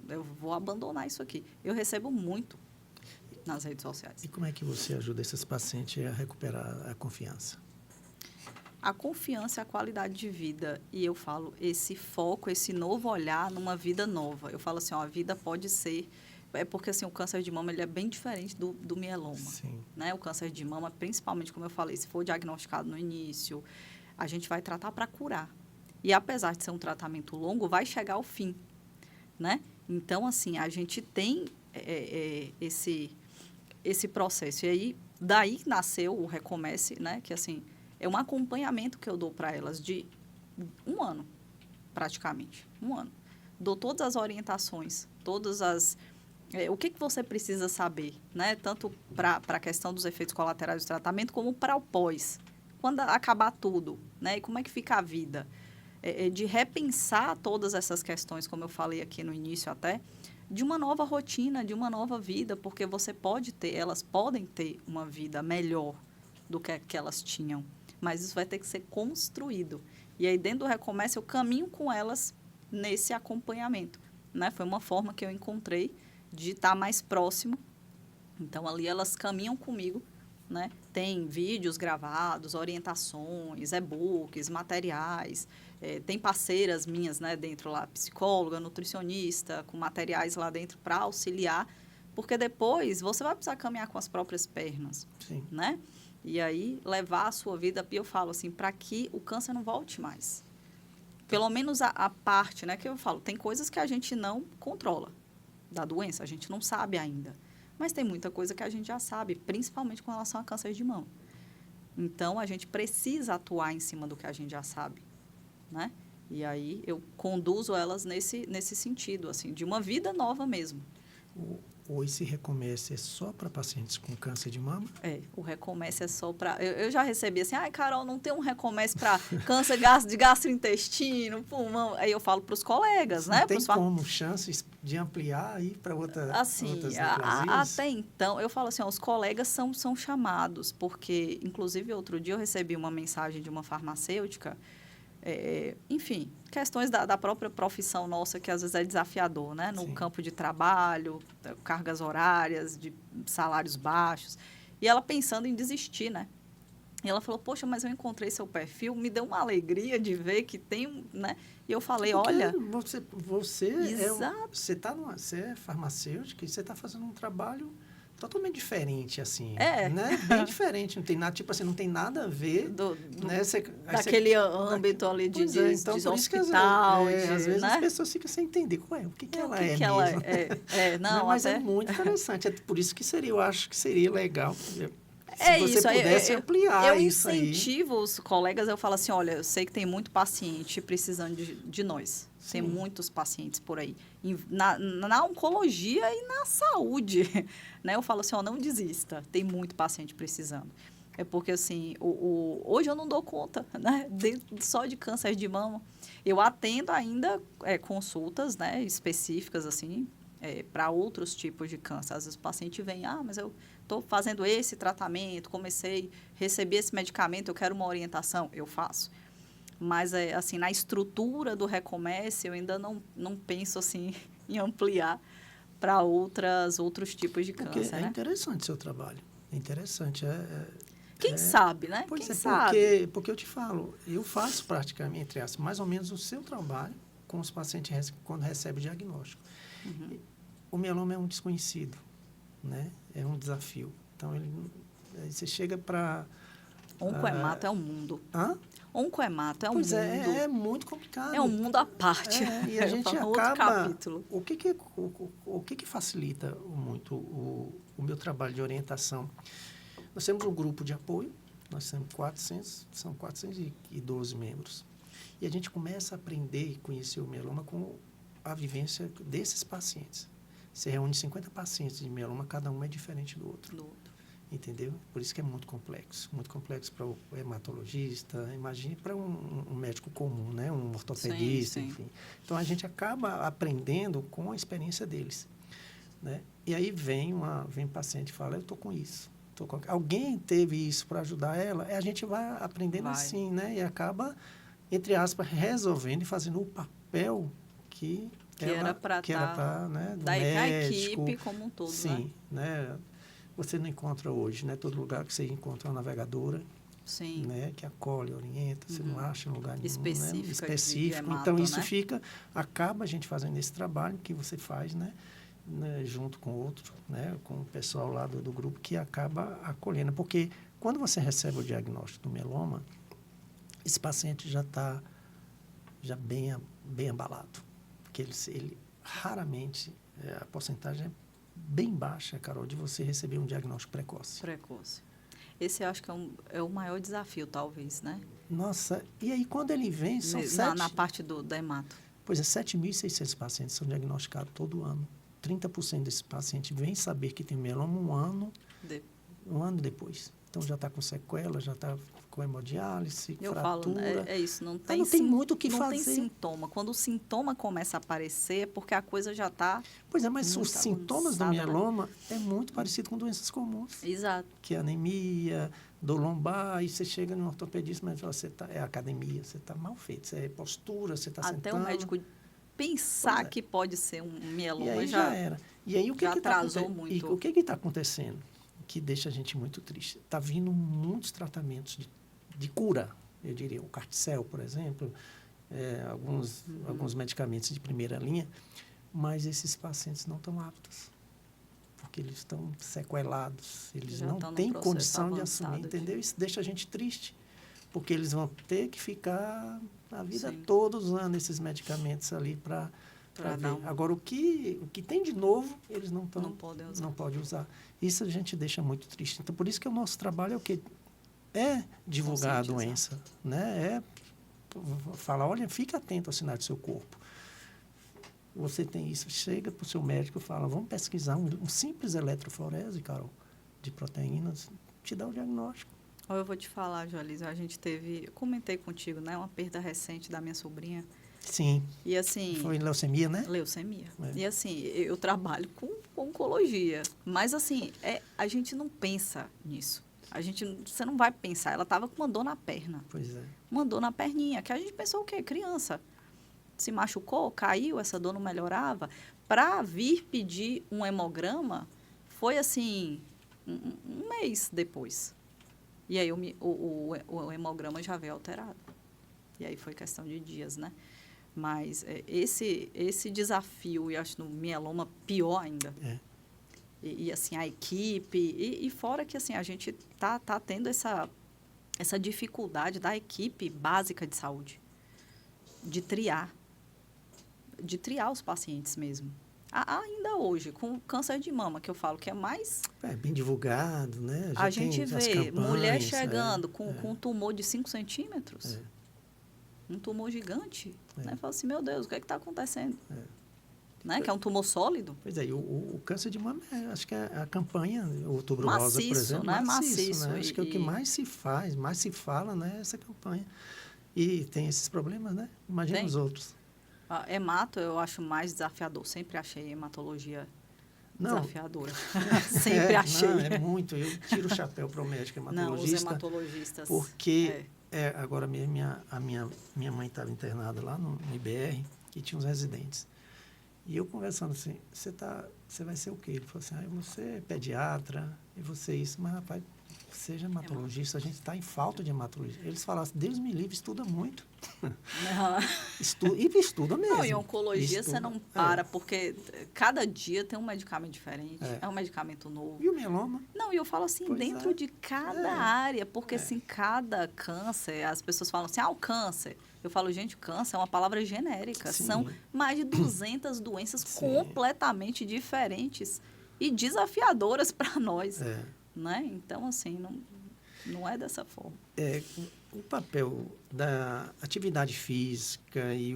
Eu vou abandonar isso aqui. Eu recebo muito nas redes sociais. E como é que você ajuda esses pacientes a recuperar a confiança? A confiança é a qualidade de vida. E eu falo, esse foco, esse novo olhar numa vida nova. Eu falo assim, a vida pode ser... É porque, assim, o câncer de mama, ele é bem diferente do mieloma. Sim. Né? O câncer de mama, principalmente, como eu falei, se for diagnosticado no início, a gente vai tratar para curar. E, apesar de ser um tratamento longo, vai chegar ao fim. Né? Então, assim, a gente tem esse processo. E aí, daí nasceu o Recomece, né? Que, assim... É um acompanhamento que eu dou para elas de 1 ano, praticamente. 1 ano. Dou todas as orientações, todas as... o que você precisa saber, né? Tanto para a questão dos efeitos colaterais do tratamento, como para o pós. Quando acabar tudo, né? E como é que fica a vida? De repensar todas essas questões, como eu falei aqui no início até, de uma nova rotina, de uma nova vida, porque elas podem ter uma vida melhor do que elas tinham. Mas isso vai ter que ser construído. E aí, dentro do Recomece, eu caminho com elas nesse acompanhamento. Né? Foi uma forma que eu encontrei de estar mais próximo. Então, ali elas caminham comigo. Né? Tem vídeos gravados, orientações, e-books, materiais. Tem parceiras minhas, né, dentro lá, psicóloga, nutricionista, com materiais lá dentro para auxiliar. Porque depois você vai precisar caminhar com as próprias pernas. Sim. Né? E aí, levar a sua vida, e eu falo assim, para que o câncer não volte mais. Pelo menos a parte, né, que eu falo, tem coisas que a gente não controla da doença, a gente não sabe ainda. Mas tem muita coisa que a gente já sabe, principalmente com relação a câncer de mama. Então, a gente precisa atuar em cima do que a gente já sabe, né? E aí, eu conduzo elas nesse sentido, assim, de uma vida nova mesmo. Ou esse Recomece é só para pacientes com câncer de mama? O Recomece é só para... Eu já recebi assim, Carol, não tem um Recomece para câncer de gastrointestino, pulmão. Aí eu falo para os colegas, né? Tem como chances de ampliar aí para outras até então, eu falo assim, os colegas são chamados, porque, inclusive, outro dia eu recebi uma mensagem de uma farmacêutica, enfim, questões da própria profissão nossa, que às vezes é desafiador, né? No campo de trabalho, cargas horárias, de salários baixos. E ela pensando em desistir, né? E ela falou, poxa, mas eu encontrei seu perfil, me deu uma alegria de ver que tem, né? E eu falei, Porque olha... você é farmacêutica e você está fazendo um trabalho totalmente diferente, assim, É. né? Bem diferente, não tem nada, tipo assim, não tem nada a ver, né? Daquele âmbito ali de então, por isso que hospital, às vezes né? as pessoas ficam sem entender, ué, o que ela é que ela mesmo? não, Mas até... é muito interessante, é por isso que eu acho que seria legal, se você isso, pudesse ampliar isso aí. Eu incentivo os colegas, eu falo assim, olha, eu sei que tem muito paciente precisando de nós. Sim. Tem muitos pacientes por aí. Na oncologia e na saúde, né? Eu falo assim, ó, não desista, tem muito paciente precisando. É porque, assim, hoje eu não dou conta, né? Só de câncer de mama. Eu atendo ainda consultas, né, específicas, assim, para outros tipos de câncer. Às vezes o paciente vem, mas eu estou fazendo esse tratamento, recebi esse medicamento, eu quero uma orientação, eu faço. Mas, assim, na estrutura do Recomeço, eu ainda não penso, assim, em ampliar para outros tipos de câncer, né? É interessante o seu trabalho, é interessante. Quem sabe, né? Pois Quem sabe? Porque eu te falo, eu faço praticamente, entre aspas, mais ou menos o seu trabalho com os pacientes quando recebem o diagnóstico. Uhum. O mieloma é um desconhecido, né? É um desafio. Então, aí você chega para... Oncohemato é um mundo. Hã? Oncohemato é um Pois mundo. É muito complicado. É um mundo à parte. E a gente acaba... Outro capítulo. O que facilita muito o meu trabalho de orientação? Nós temos um grupo de apoio, nós temos 412 membros. E a gente começa a aprender e conhecer o mieloma com a vivência desses pacientes. Você reúne 50 pacientes de mieloma, cada um é diferente do outro. Entendeu? Por isso que é muito complexo para o hematologista, imagine para um médico comum, né? Um ortopedista, sim. enfim. Então, a gente acaba aprendendo com a experiência deles, né? E aí vem paciente e fala, eu estou com isso. Alguém teve isso para ajudar ela, a gente vai aprendendo assim, né? E acaba, entre aspas, resolvendo e fazendo o papel que era para né, do daí médico. A equipe como um todo, sim, né? Você não encontra hoje, né? Todo lugar que você encontra uma navegadora, sim, né? Que acolhe, orienta, você não acha em lugar nenhum, específico. De hemato, então, isso né? acaba a gente fazendo esse trabalho que você faz, né? Junto com outro, né? Com o pessoal lá do grupo que acaba acolhendo. Porque quando você recebe o diagnóstico do mieloma, esse paciente já está bem abalado. Porque ele raramente, a porcentagem é bem baixa, Carol, de você receber um diagnóstico precoce. Esse eu acho que é o maior desafio, talvez, né? Nossa, e aí quando ele vem, são na parte da hemato. Pois é, 7.600 pacientes são diagnosticados todo ano. 30% desses pacientes vêm saber que tem mieloma um ano depois. Então, já está com sequela, já está com hemodiálise, fratura. Falo, é isso, não tem muito o que fazer. Não tem sintoma. Quando o sintoma começa a aparecer, é porque a coisa já está... Pois é, mas os sintomas do mieloma é muito parecido com doenças comuns. Exato. Que é anemia, dor lombar, aí você chega no ortopedista, mas é academia, você está mal feito, você é postura, você está sentando. Até o médico pensar que pode ser um mieloma e aí já era. E aí o que atrasou muito. E o que está acontecendo? Que deixa a gente muito triste. Está vindo muitos tratamentos de cura, eu diria, o Carticel, por exemplo, alguns medicamentos de primeira linha, mas esses pacientes não estão aptos, porque eles estão sequelados, eles não têm condição de assumir, entendeu? Isso deixa a gente triste, porque eles vão ter que ficar a vida toda usando esses medicamentos ali para ver. Agora, o que tem de novo, eles não podem usar. Isso a gente deixa muito triste. Então, por isso que o nosso trabalho é o quê? É divulgar a doença, né? É falar, olha, fica atento ao sinal do seu corpo. Você tem isso, chega para o seu médico e fala, vamos pesquisar um simples eletroforese, Carol, de proteínas, te dá o diagnóstico. Eu vou te falar, Joalisa, eu comentei contigo, né? Uma perda recente da minha sobrinha. Sim. E assim... Foi leucemia, né? Leucemia. E assim, eu trabalho com oncologia, mas assim, a gente não pensa nisso. Você não vai pensar. Ela estava com uma dor na perna. Pois é. Uma dor na perninha, que a gente pensou o quê? Criança. Se machucou, caiu, essa dor não melhorava. Para vir pedir um hemograma, foi assim, um mês depois. E aí o hemograma já veio alterado. E aí foi questão de dias, né? Mas esse desafio, e acho no mieloma pior ainda. E assim, a equipe, e fora que assim, a gente tá tendo essa dificuldade da equipe básica de saúde, de triar os pacientes mesmo. Ainda hoje, com câncer de mama, que eu falo que é mais... bem divulgado, né? A gente vê mulher chegando com um tumor de 5 centímetros, um tumor gigante, né? Fala assim, meu Deus, o que está acontecendo? Né? Que é um tumor sólido. Pois é, e o câncer de mama, acho que a campanha, o Outubro Rosa, por exemplo, né? Maciço, né? Acho que é o que mais se faz, mais se fala, né? Essa campanha. E tem esses problemas, né? Imagina os outros. Hemato eu acho mais desafiador. Sempre achei hematologia desafiadora. Sempre achei. Não, é muito. Eu tiro o chapéu para o médico hematologista. Não, os hematologistas. Porque agora mesmo a minha mãe estava internada lá no IBR e tinha uns residentes. E eu conversando assim, você vai ser o quê? Ele falou assim, eu vou ser pediatra, e você isso. Mas, rapaz, seja hematologista, a gente está em falta de hematologista. Eles falaram assim, Deus me livre, estuda muito. Estuda mesmo. Não, em oncologia você não para, porque cada dia tem um medicamento diferente, é um medicamento novo. E o mieloma? Não, e eu falo assim, dentro de cada área, porque assim, cada câncer, as pessoas falam assim, o câncer. Eu falo, gente, câncer é uma palavra genérica. Sim. São mais de 200 doenças completamente diferentes e desafiadoras para nós. Né? Então, assim, não é dessa forma. O papel da atividade física e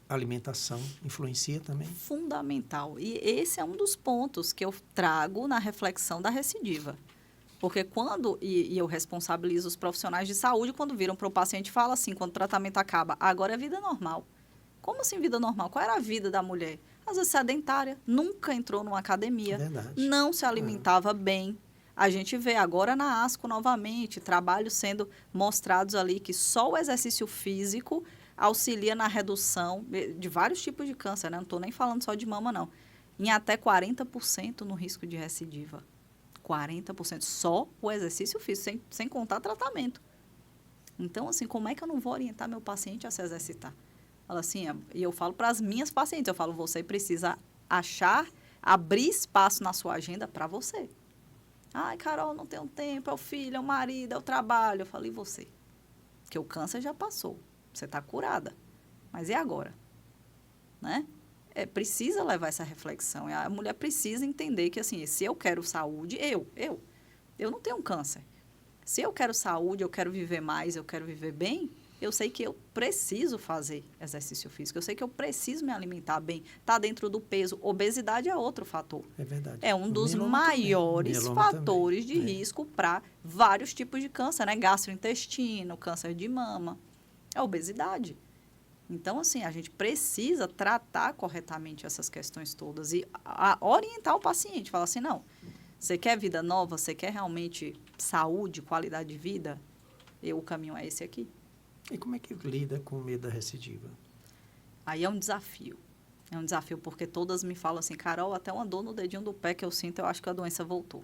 a alimentação influencia também? Fundamental. E esse é um dos pontos que eu trago na reflexão da recidiva. Porque e eu responsabilizo os profissionais de saúde quando viram para o paciente e falam assim, quando o tratamento acaba, agora é vida normal. Como assim vida normal? Qual era a vida da mulher? Às vezes sedentária, nunca entrou numa academia, não se alimentava bem. A gente vê agora na ASCO novamente, trabalhos sendo mostrados ali que só o exercício físico auxilia na redução de vários tipos de câncer, né? Não estou nem falando só de mama, não. Em até 40% no risco de recidiva. 40%, só o exercício físico, sem contar tratamento. Então, assim, como é que eu não vou orientar meu paciente a se exercitar? Fala assim, e eu falo para as minhas pacientes, eu falo, você precisa abrir espaço na sua agenda para você. Ai, Carol, não tenho tempo, é o filho, é o marido, é o trabalho. Eu falo, e você? Porque o câncer já passou, você está curada. Mas e agora? Né? Precisa levar essa reflexão. A mulher precisa entender que, assim, se eu quero saúde, eu não tenho câncer. Se eu quero saúde, eu quero viver mais, eu quero viver bem, eu sei que eu preciso fazer exercício físico, eu sei que eu preciso me alimentar bem, tá dentro do peso. Obesidade é outro fator. É verdade. É um dos maiores fatores de risco para vários tipos de câncer, né? Gastrointestino, câncer de mama. É a obesidade. Então, assim, a gente precisa tratar corretamente essas questões todas e orientar o paciente. Falar assim, não, você quer vida nova, você quer realmente saúde, qualidade de vida? O caminho é esse aqui. E como é que lida com o medo da recidiva? Aí é um desafio. É um desafio porque todas me falam assim, Carol, até uma dor no dedinho do pé que eu sinto, eu acho que a doença voltou.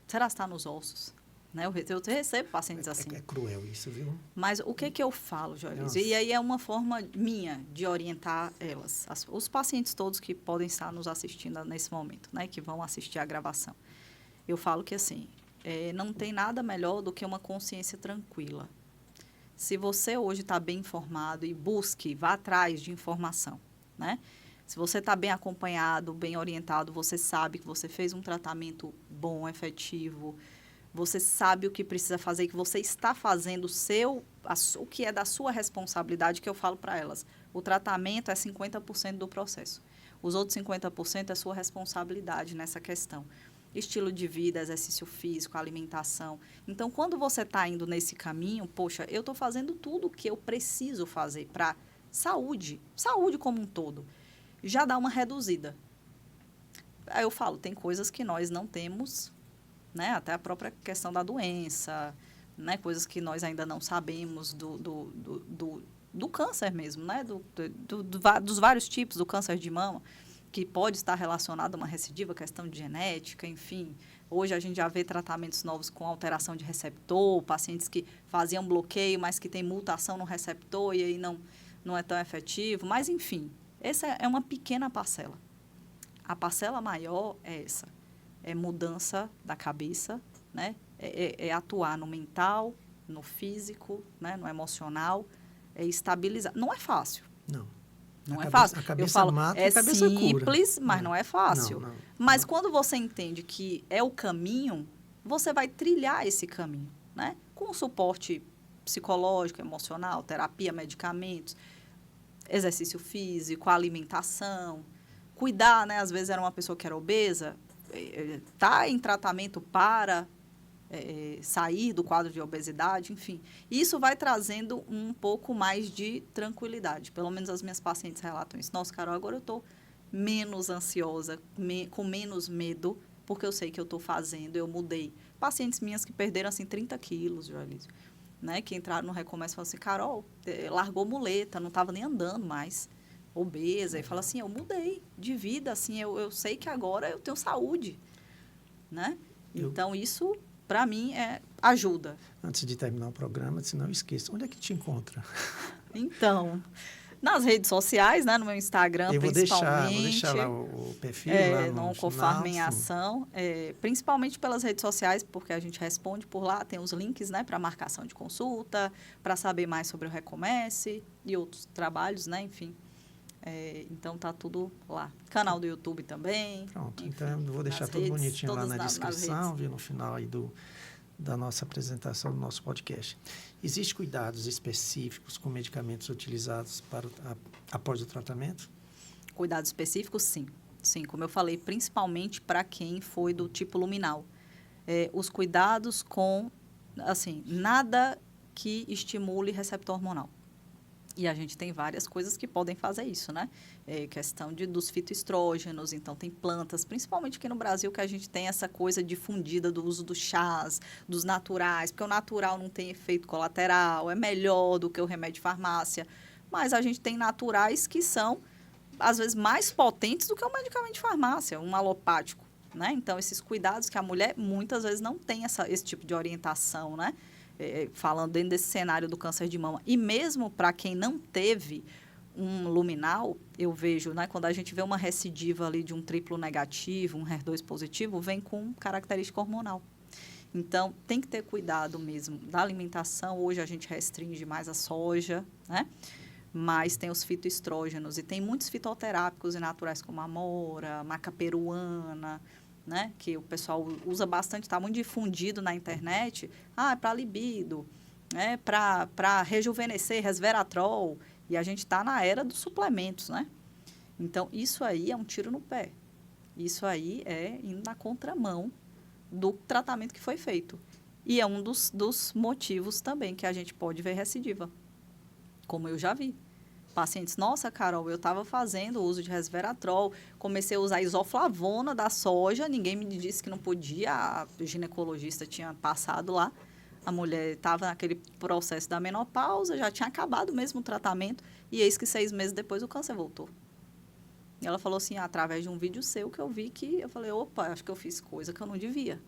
Será que está nos ossos? Né? Eu recebo pacientes assim. É cruel isso, viu? Mas o que eu falo, Joyce? E aí é uma forma minha de orientar elas, os pacientes todos que podem estar nos assistindo nesse momento, né? Que vão assistir a gravação. Eu falo que, assim, não tem nada melhor do que uma consciência tranquila. Se você hoje está bem informado e vá atrás de informação, né? Se você está bem acompanhado, bem orientado, você sabe que você fez um tratamento bom, efetivo, você sabe o que precisa fazer, que você está fazendo o que é da sua responsabilidade, que eu falo para elas. O tratamento é 50% do processo. Os outros 50% é sua responsabilidade nessa questão. Estilo de vida, exercício físico, alimentação. Então, quando você está indo nesse caminho, poxa, eu estou fazendo tudo o que eu preciso fazer para saúde como um todo. Já dá uma reduzida. Aí eu falo, tem coisas que nós não temos, né? Até a própria questão da doença, né? Coisas que nós ainda não sabemos do câncer mesmo, né? Dos vários tipos do câncer de mama. que pode estar relacionado a uma recidiva, questão de genética, enfim. Hoje a gente já vê tratamentos novos com alteração de receptor, pacientes que faziam bloqueio, mas que tem mutação no receptor e aí não é tão efetivo. Mas, enfim, essa é uma pequena parcela. A parcela maior é essa. É mudança da cabeça, né? É atuar no mental, no físico, né? No emocional, é estabilizar. Não é fácil. Não é fácil. A cabeça Eu falo, mata, é a cabeça simples, cura. mas não é fácil. Não. Mas quando você entende que é o caminho, você vai trilhar esse caminho, né? Com suporte psicológico, emocional, terapia, medicamentos, exercício físico, alimentação, cuidar, né? Às vezes era uma pessoa que era obesa, tá em tratamento para sair do quadro de obesidade, enfim. Isso vai trazendo um pouco mais de tranquilidade. Pelo menos as minhas pacientes relatam isso. Nossa, Carol, agora eu estou menos ansiosa, com menos medo, porque eu sei que eu estou fazendo, eu mudei. Pacientes minhas que perderam, assim, 30 quilos, Joelísio, né? Que entraram no Recomeço e falaram assim, Carol, largou muleta, não estava nem andando mais, obesa. E fala assim, eu mudei de vida, assim, eu sei que agora eu tenho saúde, né? Então, isso... para mim, ajuda. Antes de terminar o programa, se não esqueça, onde é que te encontra? Então, nas redes sociais, né, no meu Instagram, principalmente. Vou deixar lá o perfil, lá no Noncofarma em Ação. Principalmente pelas redes sociais, porque a gente responde por lá, tem os links, né, para marcação de consulta, para saber mais sobre o Recomece e outros trabalhos, né, enfim. Então, tá tudo lá. Canal do YouTube também. Pronto, enfim, então eu vou deixar tudo redes, bonitinho lá na descrição, redes. no final aí da nossa apresentação do nosso podcast. Existem cuidados específicos com medicamentos utilizados após o tratamento? Cuidados específicos, sim. Sim, como eu falei, principalmente para quem foi do tipo luminal. Os cuidados com, assim, nada que estimule receptor hormonal. E a gente tem várias coisas que podem fazer isso, né? Questão dos fitoestrógenos, então tem plantas, principalmente aqui no Brasil, que a gente tem essa coisa difundida do uso dos chás, dos naturais, porque o natural não tem efeito colateral, é melhor do que o remédio de farmácia. Mas a gente tem naturais que são, às vezes, mais potentes do que o medicamento de farmácia, um alopático, né? Então, esses cuidados que a mulher, muitas vezes, não tem esse tipo de orientação, né? Falando dentro desse cenário do câncer de mama. E mesmo para quem não teve um luminal, eu vejo, né, quando a gente vê uma recidiva ali de um triplo negativo, um HER2 positivo, vem com característica hormonal. Então, tem que ter cuidado mesmo da alimentação. Hoje a gente restringe mais a soja, né? Mas tem os fitoestrógenos e tem muitos fitoterápicos e naturais como a amora, maca peruana, né, que o pessoal usa bastante, está muito difundido na internet, é para libido, né, para rejuvenescer, resveratrol, e a gente está na era dos suplementos, né? Então, isso aí é um tiro no pé. Isso aí é indo na contramão do tratamento que foi feito. E é um dos motivos também que a gente pode ver recidiva, como eu já vi. Pacientes, nossa, Carol, eu estava fazendo uso de resveratrol, comecei a usar isoflavona da soja, ninguém me disse que não podia, a ginecologista tinha passado lá, a mulher estava naquele processo da menopausa, já tinha acabado mesmo o tratamento, e eis que 6 meses depois o câncer voltou. E ela falou assim, através de um vídeo seu que eu vi que, eu falei, opa, acho que eu fiz coisa que eu não devia.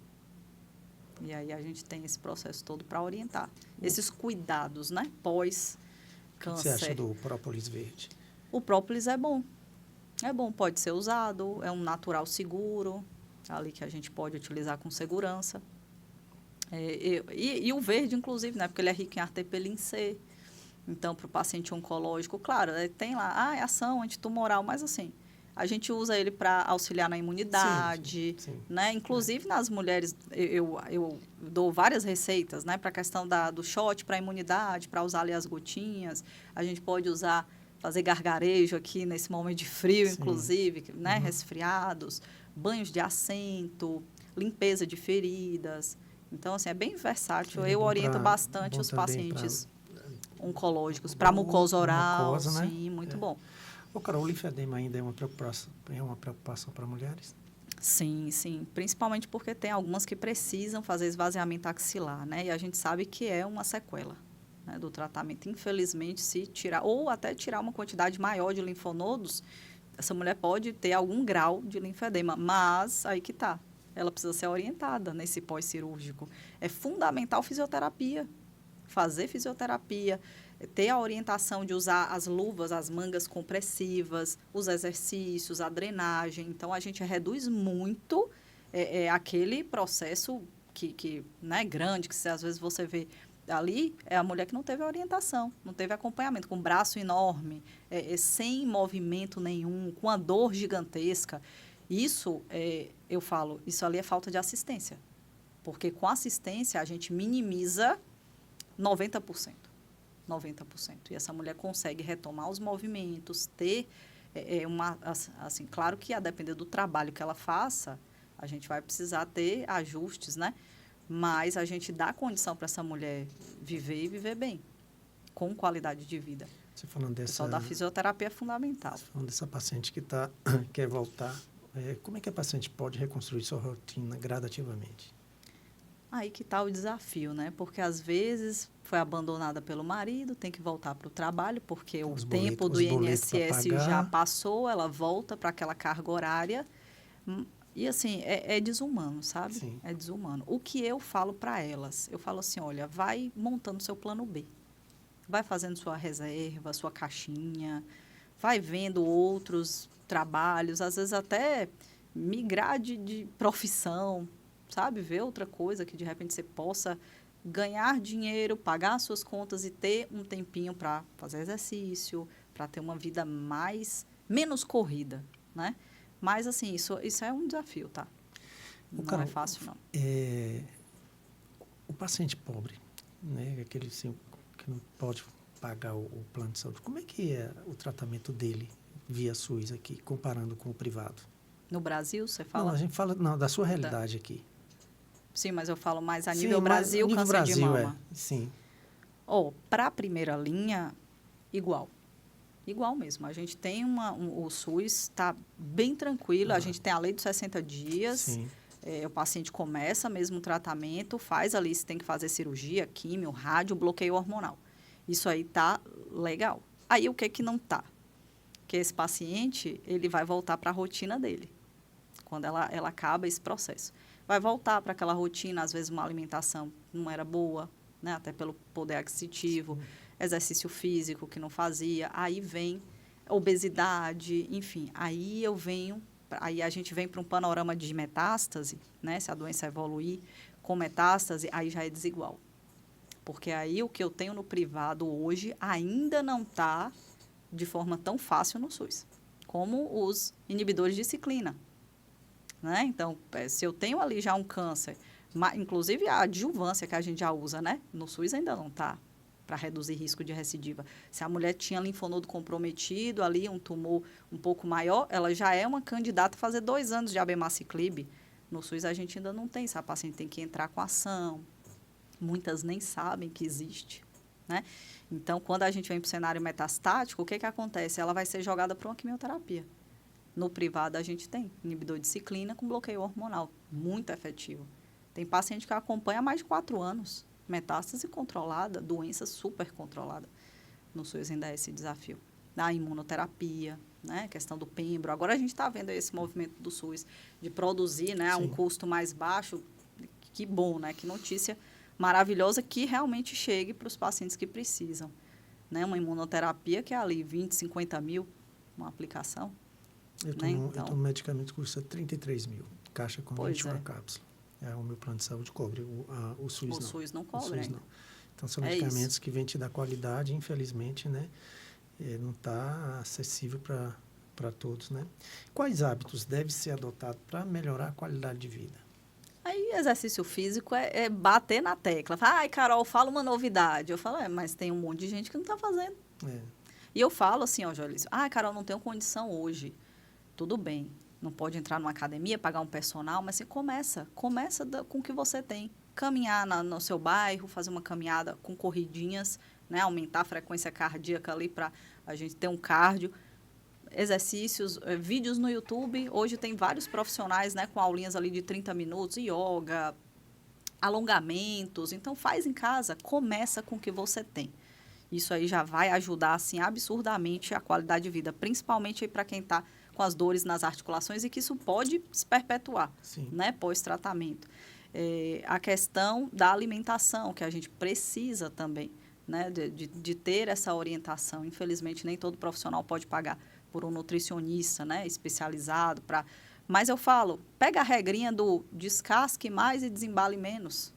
E aí a gente tem esse processo todo para orientar. Esses cuidados, né, pós câncer. O que você acha do própolis verde? O própolis é bom. É bom, pode ser usado, é um natural seguro, ali que a gente pode utilizar com segurança. E o verde, inclusive, né, porque ele é rico em artepelin C. Então, para o paciente oncológico, claro, tem lá, é ação antitumoral, mas assim, a gente usa ele para auxiliar na imunidade, sim. Né? Inclusive nas mulheres, eu dou várias receitas, né, para a questão do shot, para a imunidade, para usar ali as gotinhas. A gente pode usar, fazer gargarejo aqui nesse momento de frio, inclusive, né, resfriados, banhos de assento, limpeza de feridas. Então, assim, é bem versátil. Eu oriento bastante os pacientes oncológicos, para mucosa oral, mucosa, sim, né? Muito bom. Carol, o linfedema ainda é uma preocupação para mulheres? Sim, sim. Principalmente porque tem algumas que precisam fazer esvaziamento axilar, né? E a gente sabe que é uma sequela, né, do tratamento. Infelizmente, se tirar, ou até tirar uma quantidade maior de linfonodos, essa mulher pode ter algum grau de linfedema, mas aí que tá. Ela precisa ser orientada nesse pós-cirúrgico. É fundamental fisioterapia, fazer fisioterapia, ter a orientação de usar as luvas, as mangas compressivas, os exercícios, a drenagem. Então, a gente reduz muito aquele processo que né, grande, que às vezes você vê ali, é a mulher que não teve orientação, não teve acompanhamento, com um braço enorme, sem movimento nenhum, com a dor gigantesca. Isso, eu falo, isso ali é falta de assistência. Porque com assistência a gente minimiza 90%. 90%. E essa mulher consegue retomar os movimentos, ter assim, claro que a depender do trabalho que ela faça, a gente vai precisar ter ajustes, né? Mas a gente dá condição para essa mulher viver e viver bem, com qualidade de vida. Você falando dessa... Só da fisioterapia é fundamental. Você falando dessa paciente que quer voltar, como é que a paciente pode reconstruir sua rotina gradativamente? Aí que está o desafio, né? Porque às vezes foi abandonada pelo marido, tem que voltar para o trabalho, porque o tempo do INSS já passou, ela volta para aquela carga horária. E assim, é desumano, sabe? Sim. É desumano. O que eu falo para elas? Eu falo assim, olha, vai montando seu plano B. Vai fazendo sua reserva, sua caixinha, vai vendo outros trabalhos, às vezes até migrar de profissão, sabe? Ver outra coisa que de repente você possa ganhar dinheiro, pagar as suas contas e ter um tempinho para fazer exercício, para ter uma vida menos corrida, né? Mas, assim, isso é um desafio, tá? Não é fácil, não. O paciente pobre, né? Aquele assim, que não pode pagar o plano de saúde, como é que é o tratamento dele via SUS aqui, comparando com o privado? No Brasil, você fala? Não, a gente fala da sua realidade aqui. Sim, mas eu falo mais a nível Brasil, nível câncer Brasil, de mama. Sim. Para a primeira linha, igual. Igual mesmo. A gente tem o SUS está bem tranquilo, a gente tem a lei dos 60 dias. Sim. O paciente começa mesmo o tratamento, faz ali, se tem que fazer cirurgia, químio, rádio, bloqueio hormonal. Isso aí tá legal. Aí o que não tá? Que esse paciente, ele vai voltar para a rotina dele, quando ela acaba esse processo. Vai voltar para aquela rotina, às vezes uma alimentação não era boa, né? Até pelo poder aquisitivo, exercício físico que não fazia, aí vem obesidade, enfim, aí a gente vem para um panorama de metástase, né? Se a doença evoluir com metástase, aí já é desigual. Porque aí o que eu tenho no privado hoje ainda não está de forma tão fácil no SUS, como os inibidores de ciclina, né? Então, se eu tenho ali já um câncer, inclusive a adjuvância que a gente já usa, né? No SUS ainda não está, para reduzir risco de recidiva. Se a mulher tinha linfonodo comprometido, ali um tumor um pouco maior, ela já é uma candidata a fazer 2 anos de abemaciclib. No SUS a gente ainda não tem, a paciente tem que entrar com ação. Muitas nem sabem que existe, né? Então, quando a gente vem para o cenário metastático, o que acontece? Ela vai ser jogada para uma quimioterapia. No privado, a gente tem inibidor de ciclina com bloqueio hormonal, muito efetivo. Tem paciente que acompanha há mais de 4 anos. Metástase controlada, doença super controlada. No SUS ainda é esse desafio. A imunoterapia, né? A questão do pembro. Agora a gente está vendo esse movimento do SUS de produzir, né, a um custo mais baixo. Que bom, né? Que notícia maravilhosa que realmente chegue para os pacientes que precisam. Né? Uma imunoterapia que é ali 20, 50 mil, uma aplicação. Eu tomo medicamento que custa 33 mil, caixa com 21 cápsula. O meu plano de saúde cobre, o SUS não. O SUS não cobre, o SUS não. Então, são medicamentos que vêm te dar qualidade, infelizmente, né? Não está acessível para todos, né? Quais hábitos devem ser adotados para melhorar a qualidade de vida? Aí, exercício físico é bater na tecla. Ai, Carol, fala uma novidade. Eu falo, mas tem um monte de gente que não está fazendo. E eu falo assim, Joelísio, Carol, não tenho condição hoje. Tudo bem, não pode entrar numa academia, pagar um personal, mas assim, começa com o que você tem. Caminhar no seu bairro, fazer uma caminhada com corridinhas, né? Aumentar a frequência cardíaca ali para a gente ter um cardio. Exercícios, vídeos no YouTube. Hoje tem vários profissionais, né, com aulinhas ali de 30 minutos, yoga, alongamentos. Então, faz em casa, começa com o que você tem. Isso aí já vai ajudar, assim, absurdamente a qualidade de vida, principalmente para quem está com as dores nas articulações e que isso pode se perpetuar, Sim. né, pós-tratamento. A questão da alimentação, que a gente precisa também, né, de ter essa orientação. Infelizmente, nem todo profissional pode pagar por um nutricionista, né, especializado para... Mas eu falo, pega a regrinha do descasque mais e desembale menos.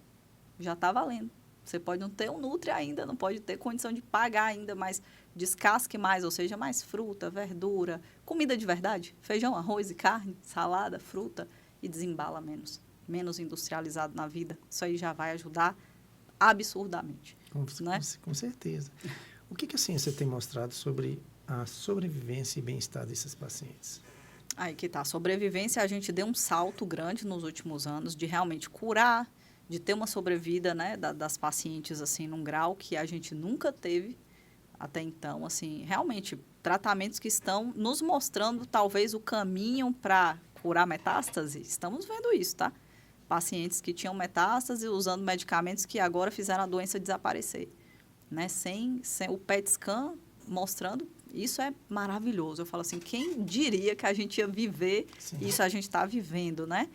Já está valendo. Você pode não ter um Nutri ainda, não pode ter condição de pagar ainda, mas descasque mais, ou seja, mais fruta, verdura, comida de verdade, feijão, arroz e carne, salada, fruta, e desembala menos. Menos industrializado na vida. Isso aí já vai ajudar absurdamente. Né? Com certeza. O que a ciência tem mostrado sobre a sobrevivência e bem-estar desses pacientes? Aí que tá. A sobrevivência, a gente deu um salto grande nos últimos anos de realmente curar, de ter uma sobrevida, né, das pacientes, assim, num grau que a gente nunca teve até então, assim, realmente, tratamentos que estão nos mostrando, talvez, o caminho para curar metástase. Estamos vendo isso, tá? Pacientes que tinham metástase usando medicamentos que agora fizeram a doença desaparecer, né? Sem o PET scan mostrando, isso é maravilhoso. Eu falo assim, quem diria que a gente ia viver Sim. isso a gente está vivendo, né?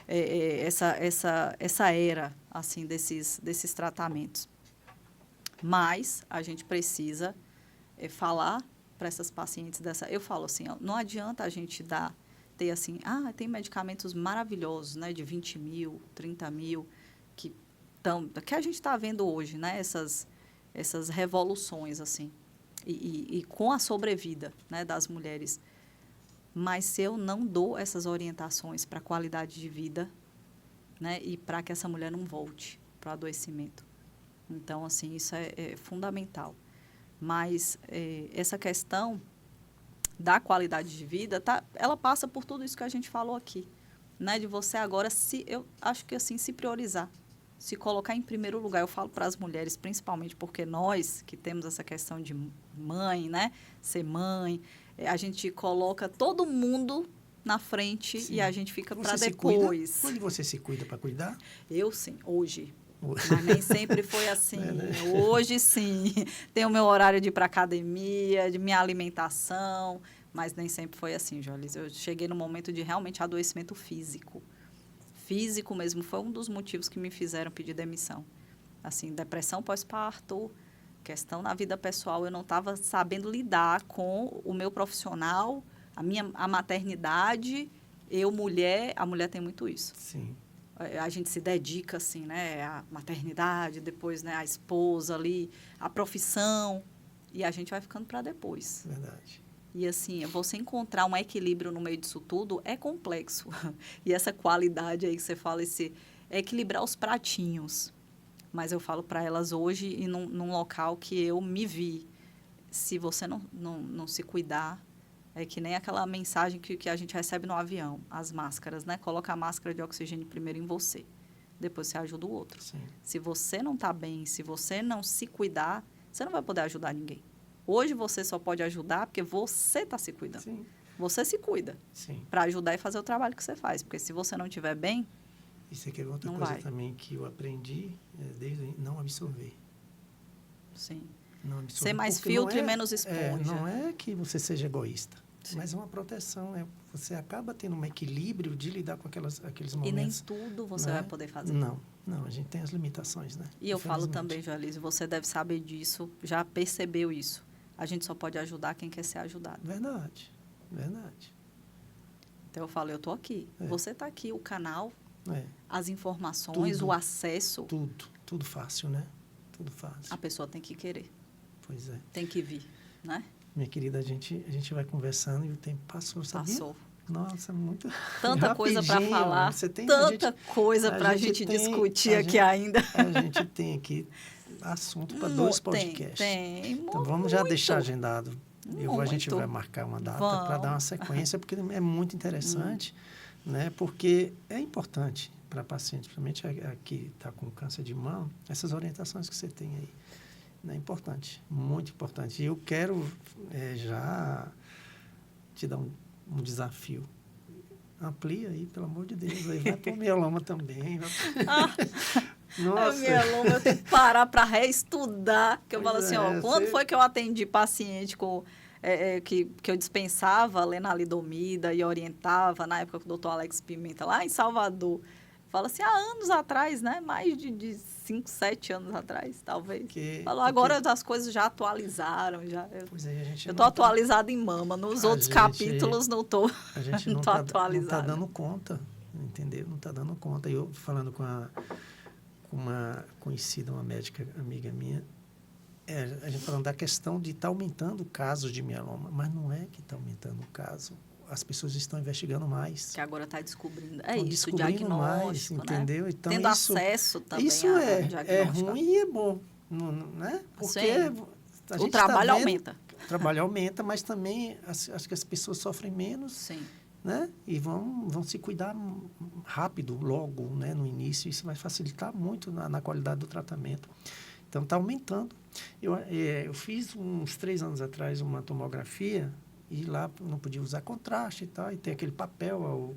Essa era, assim, desses tratamentos. Mas a gente precisa falar para essas pacientes dessa... Eu falo assim, ó, não adianta a gente ter assim, tem medicamentos maravilhosos, né, de 20 mil, 30 mil, que a gente está vendo hoje, né, essas revoluções, assim, e com a sobrevida, né, das mulheres. Mas se eu não dou essas orientações para a qualidade de vida, né, e para que essa mulher não volte para o adoecimento. Então, assim, isso é fundamental. Mas essa questão da qualidade de vida, ela passa por tudo isso que a gente falou aqui, né? De você agora, eu acho que assim, se priorizar, se colocar em primeiro lugar. Eu falo para as mulheres, principalmente porque nós que temos essa questão de mãe, né? Ser mãe, a gente coloca todo mundo na frente. Sim. E a gente fica para depois. Onde você se cuida para cuidar? Eu sim, hoje. Mas nem sempre foi assim. Né? Hoje, sim. Tenho o meu horário de ir para academia, de minha alimentação, mas nem sempre foi assim, Jolis. Eu cheguei no momento de realmente adoecimento físico. Físico mesmo. Foi um dos motivos que me fizeram pedir demissão. Assim, depressão pós-parto, questão na vida pessoal. Eu não estava sabendo lidar com o meu profissional, a maternidade, mulher. A mulher tem muito isso. Sim. A gente se dedica, assim, né? A maternidade, depois, né? A esposa ali, a profissão. E a gente vai ficando para depois. Verdade. E, assim, você encontrar um equilíbrio no meio disso tudo é complexo. E essa qualidade aí que você fala, é equilibrar os pratinhos. Mas eu falo para elas hoje, e num local que eu me vi. Se você não se cuidar... É que nem aquela mensagem que a gente recebe no avião, as máscaras, né? Coloca a máscara de oxigênio primeiro em você, depois você ajuda o outro. Sim. Se você não está bem, se você não se cuidar, você não vai poder ajudar ninguém. Hoje você só pode ajudar porque você está se cuidando. Sim. Você se cuida para ajudar e fazer o trabalho que você faz. Porque se você não estiver bem, isso aqui é outra coisa também que eu aprendi, desde não absorver. Sim. Não absorver. Ser mais filtro e menos esponja. Não é que você seja egoísta. Sim. Mas é uma proteção, você acaba tendo um equilíbrio de lidar com aqueles momentos. E nem tudo você vai poder fazer. Não, a gente tem as limitações, né? E eu falo também, Joelise, você deve saber disso, já percebeu isso. A gente só pode ajudar quem quer ser ajudado. Verdade. Então eu falo, eu estou aqui, você está aqui, o canal, as informações, o acesso. Tudo fácil, né? Tudo fácil. A pessoa tem que querer. Pois é. Tem que vir, né? Minha querida, a gente vai conversando e o tempo passou, sabia? Passou. Nossa, muito Tanta coisa para falar, tanta coisa para a gente discutir aqui ainda. A gente tem aqui assunto para 2 podcasts. Tem. Então, vamos já deixar agendado. A gente vai marcar uma data para dar uma sequência, porque é muito interessante, né? Porque é importante para paciente, principalmente a que está com câncer de mama, essas orientações que você tem aí. É importante, muito importante. E eu quero já te dar um desafio. Amplia aí, pelo amor de Deus. Aí vai para o mieloma também. Nossa. Mieloma, eu tenho que parar para reestudar. Que eu falo assim, quando foi que eu atendi paciente com que eu dispensava lenalidomida e orientava, na época com o doutor Alex Pimenta, lá em Salvador. Fala assim, há anos atrás, né? Mais de 5, 7 anos atrás, talvez. Falou, agora as coisas já atualizaram. Pois é, a gente eu estou atualizada em mama. Nos outros capítulos não estou atualizada. A gente não está dando conta, entendeu? Não está dando conta. Eu falando com uma conhecida, uma médica amiga minha, a gente falando da questão de estar aumentando casos de mieloma, mas não é que está aumentando o caso. As pessoas estão investigando mais. Que agora está descobrindo. Descobrindo mais, entendeu? Né? Então, tendo acesso também isso é ruim e é bom, né? Porque o trabalho aumenta. O trabalho aumenta, mas também acho que as pessoas sofrem menos. Sim. Né? E vão se cuidar rápido, logo, né? No início. Isso vai facilitar muito na qualidade do tratamento. Então, está aumentando. Eu fiz uns 3 anos atrás uma tomografia e lá não podia usar contraste e tal, e tem aquele papel,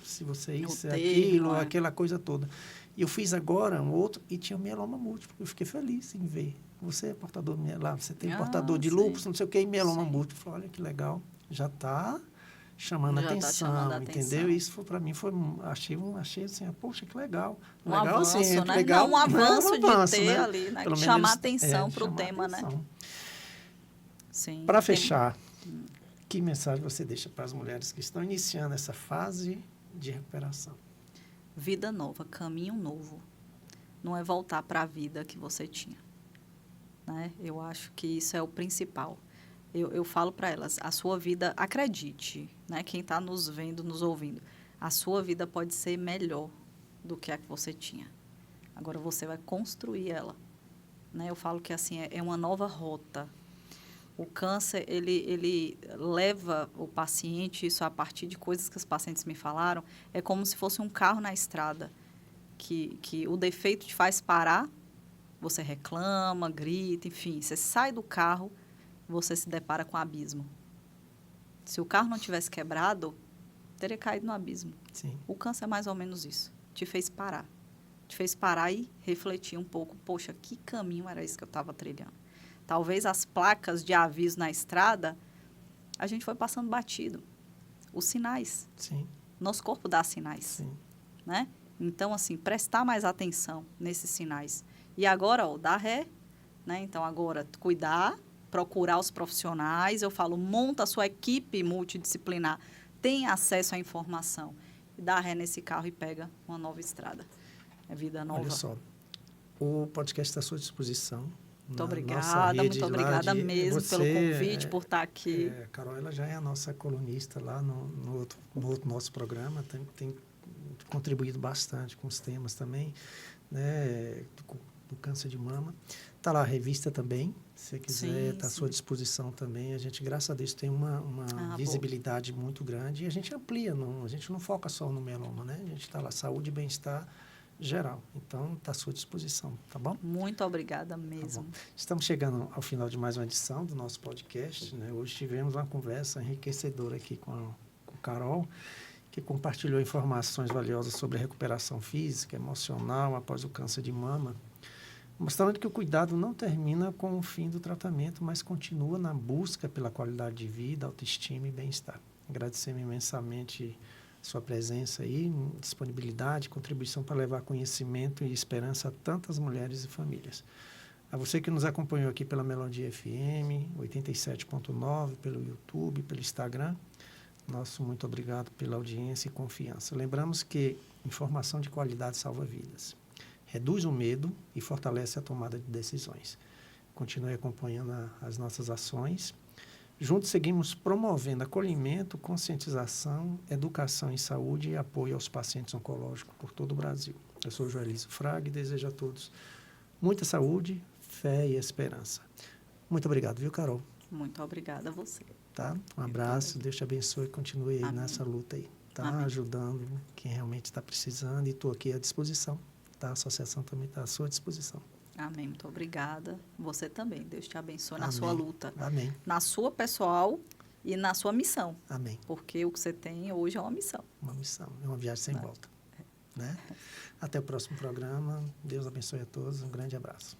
se você isso, aquilo, aquela coisa toda. E eu fiz agora um outro e tinha mieloma múltiplo. Eu fiquei feliz em ver. Você é portador de mieloma, você tem portador de lúpus, não sei o que, e mieloma múltiplo. Falei, olha que legal, já está chamando atenção, entendeu? Isso para mim achei assim, poxa, que legal. Um legal, avanço, assim, né? Legal, um avanço de ter né? ali, né? Chamar atenção para o tema, atenção. Né? Sim. Para fechar, que mensagem você deixa para as mulheres que estão iniciando essa fase de recuperação? Vida nova, caminho novo. Não é voltar para a vida que você tinha. Né? Eu acho que isso é o principal. Eu falo para elas, a sua vida, acredite, né? Quem está nos vendo, nos ouvindo, a sua vida pode ser melhor do que a que você tinha. Agora você vai construir ela. Né? Eu falo que assim, é uma nova rota. O câncer, ele leva o paciente, isso a partir de coisas que os pacientes me falaram, é como se fosse um carro na estrada, que o defeito te faz parar, você reclama, grita, enfim, você sai do carro, você se depara com o abismo. Se o carro não tivesse quebrado, teria caído no abismo. Sim. O câncer é mais ou menos isso, te fez parar. Te fez parar e refletir um pouco, poxa, que caminho era esse que eu estava trilhando? Talvez as placas de aviso na estrada, a gente foi passando batido. Os sinais. Sim. Nosso corpo dá sinais. Sim. Né? Então, assim, prestar mais atenção nesses sinais. E agora, dar ré. Né? Então, agora, cuidar, procurar os profissionais. Eu falo, monta a sua equipe multidisciplinar. Tenha acesso à informação. E dá ré nesse carro e pega uma nova estrada. É vida nova. Olha só, o podcast está à sua disposição. Muito obrigada mesmo pelo convite, por estar aqui. A Carol, ela já é a nossa colunista lá no outro nosso programa, tem contribuído bastante com os temas também, né, do câncer de mama. Está lá a revista também, se você quiser, está à sua disposição também. A gente, graças a Deus, tem uma visibilidade muito grande e a gente amplia, a gente não foca só no mieloma, né? A gente está lá, saúde e bem-estar geral. Então, está à sua disposição, tá bom? Muito obrigada mesmo. Tá, estamos chegando ao final de mais uma edição do nosso podcast, né? Hoje tivemos uma conversa enriquecedora aqui com a Carol, que compartilhou informações valiosas sobre a recuperação física, emocional após o câncer de mama, mostrando que o cuidado não termina com o fim do tratamento, mas continua na busca pela qualidade de vida, autoestima e bem-estar. Agradecemos imensamente sua presença aí, disponibilidade, contribuição para levar conhecimento e esperança a tantas mulheres e famílias. A você que nos acompanhou aqui pela Melodia FM 87.9, pelo YouTube, pelo Instagram, nosso muito obrigado pela audiência e confiança. Lembramos que informação de qualidade salva vidas, reduz o medo e fortalece a tomada de decisões. Continue acompanhando as nossas ações. Juntos seguimos promovendo acolhimento, conscientização, educação em saúde e apoio aos pacientes oncológicos por todo o Brasil. Eu sou Joelísio Fraga e desejo a todos muita saúde, fé e esperança. Muito obrigado, viu, Carol? Muito obrigada a você. Tá? Um abraço, Deus te abençoe e continue aí nessa luta aí, tá? Ajudando quem realmente está precisando e estou aqui à disposição, tá? A associação também está à sua disposição. Amém, muito obrigada. Você também, Deus te abençoe na sua luta. Amém. Na sua pessoal e na sua missão. Amém. Porque o que você tem hoje é uma missão. Uma missão, é uma viagem sem volta. Né? Até o próximo programa. Deus abençoe a todos. Um grande abraço.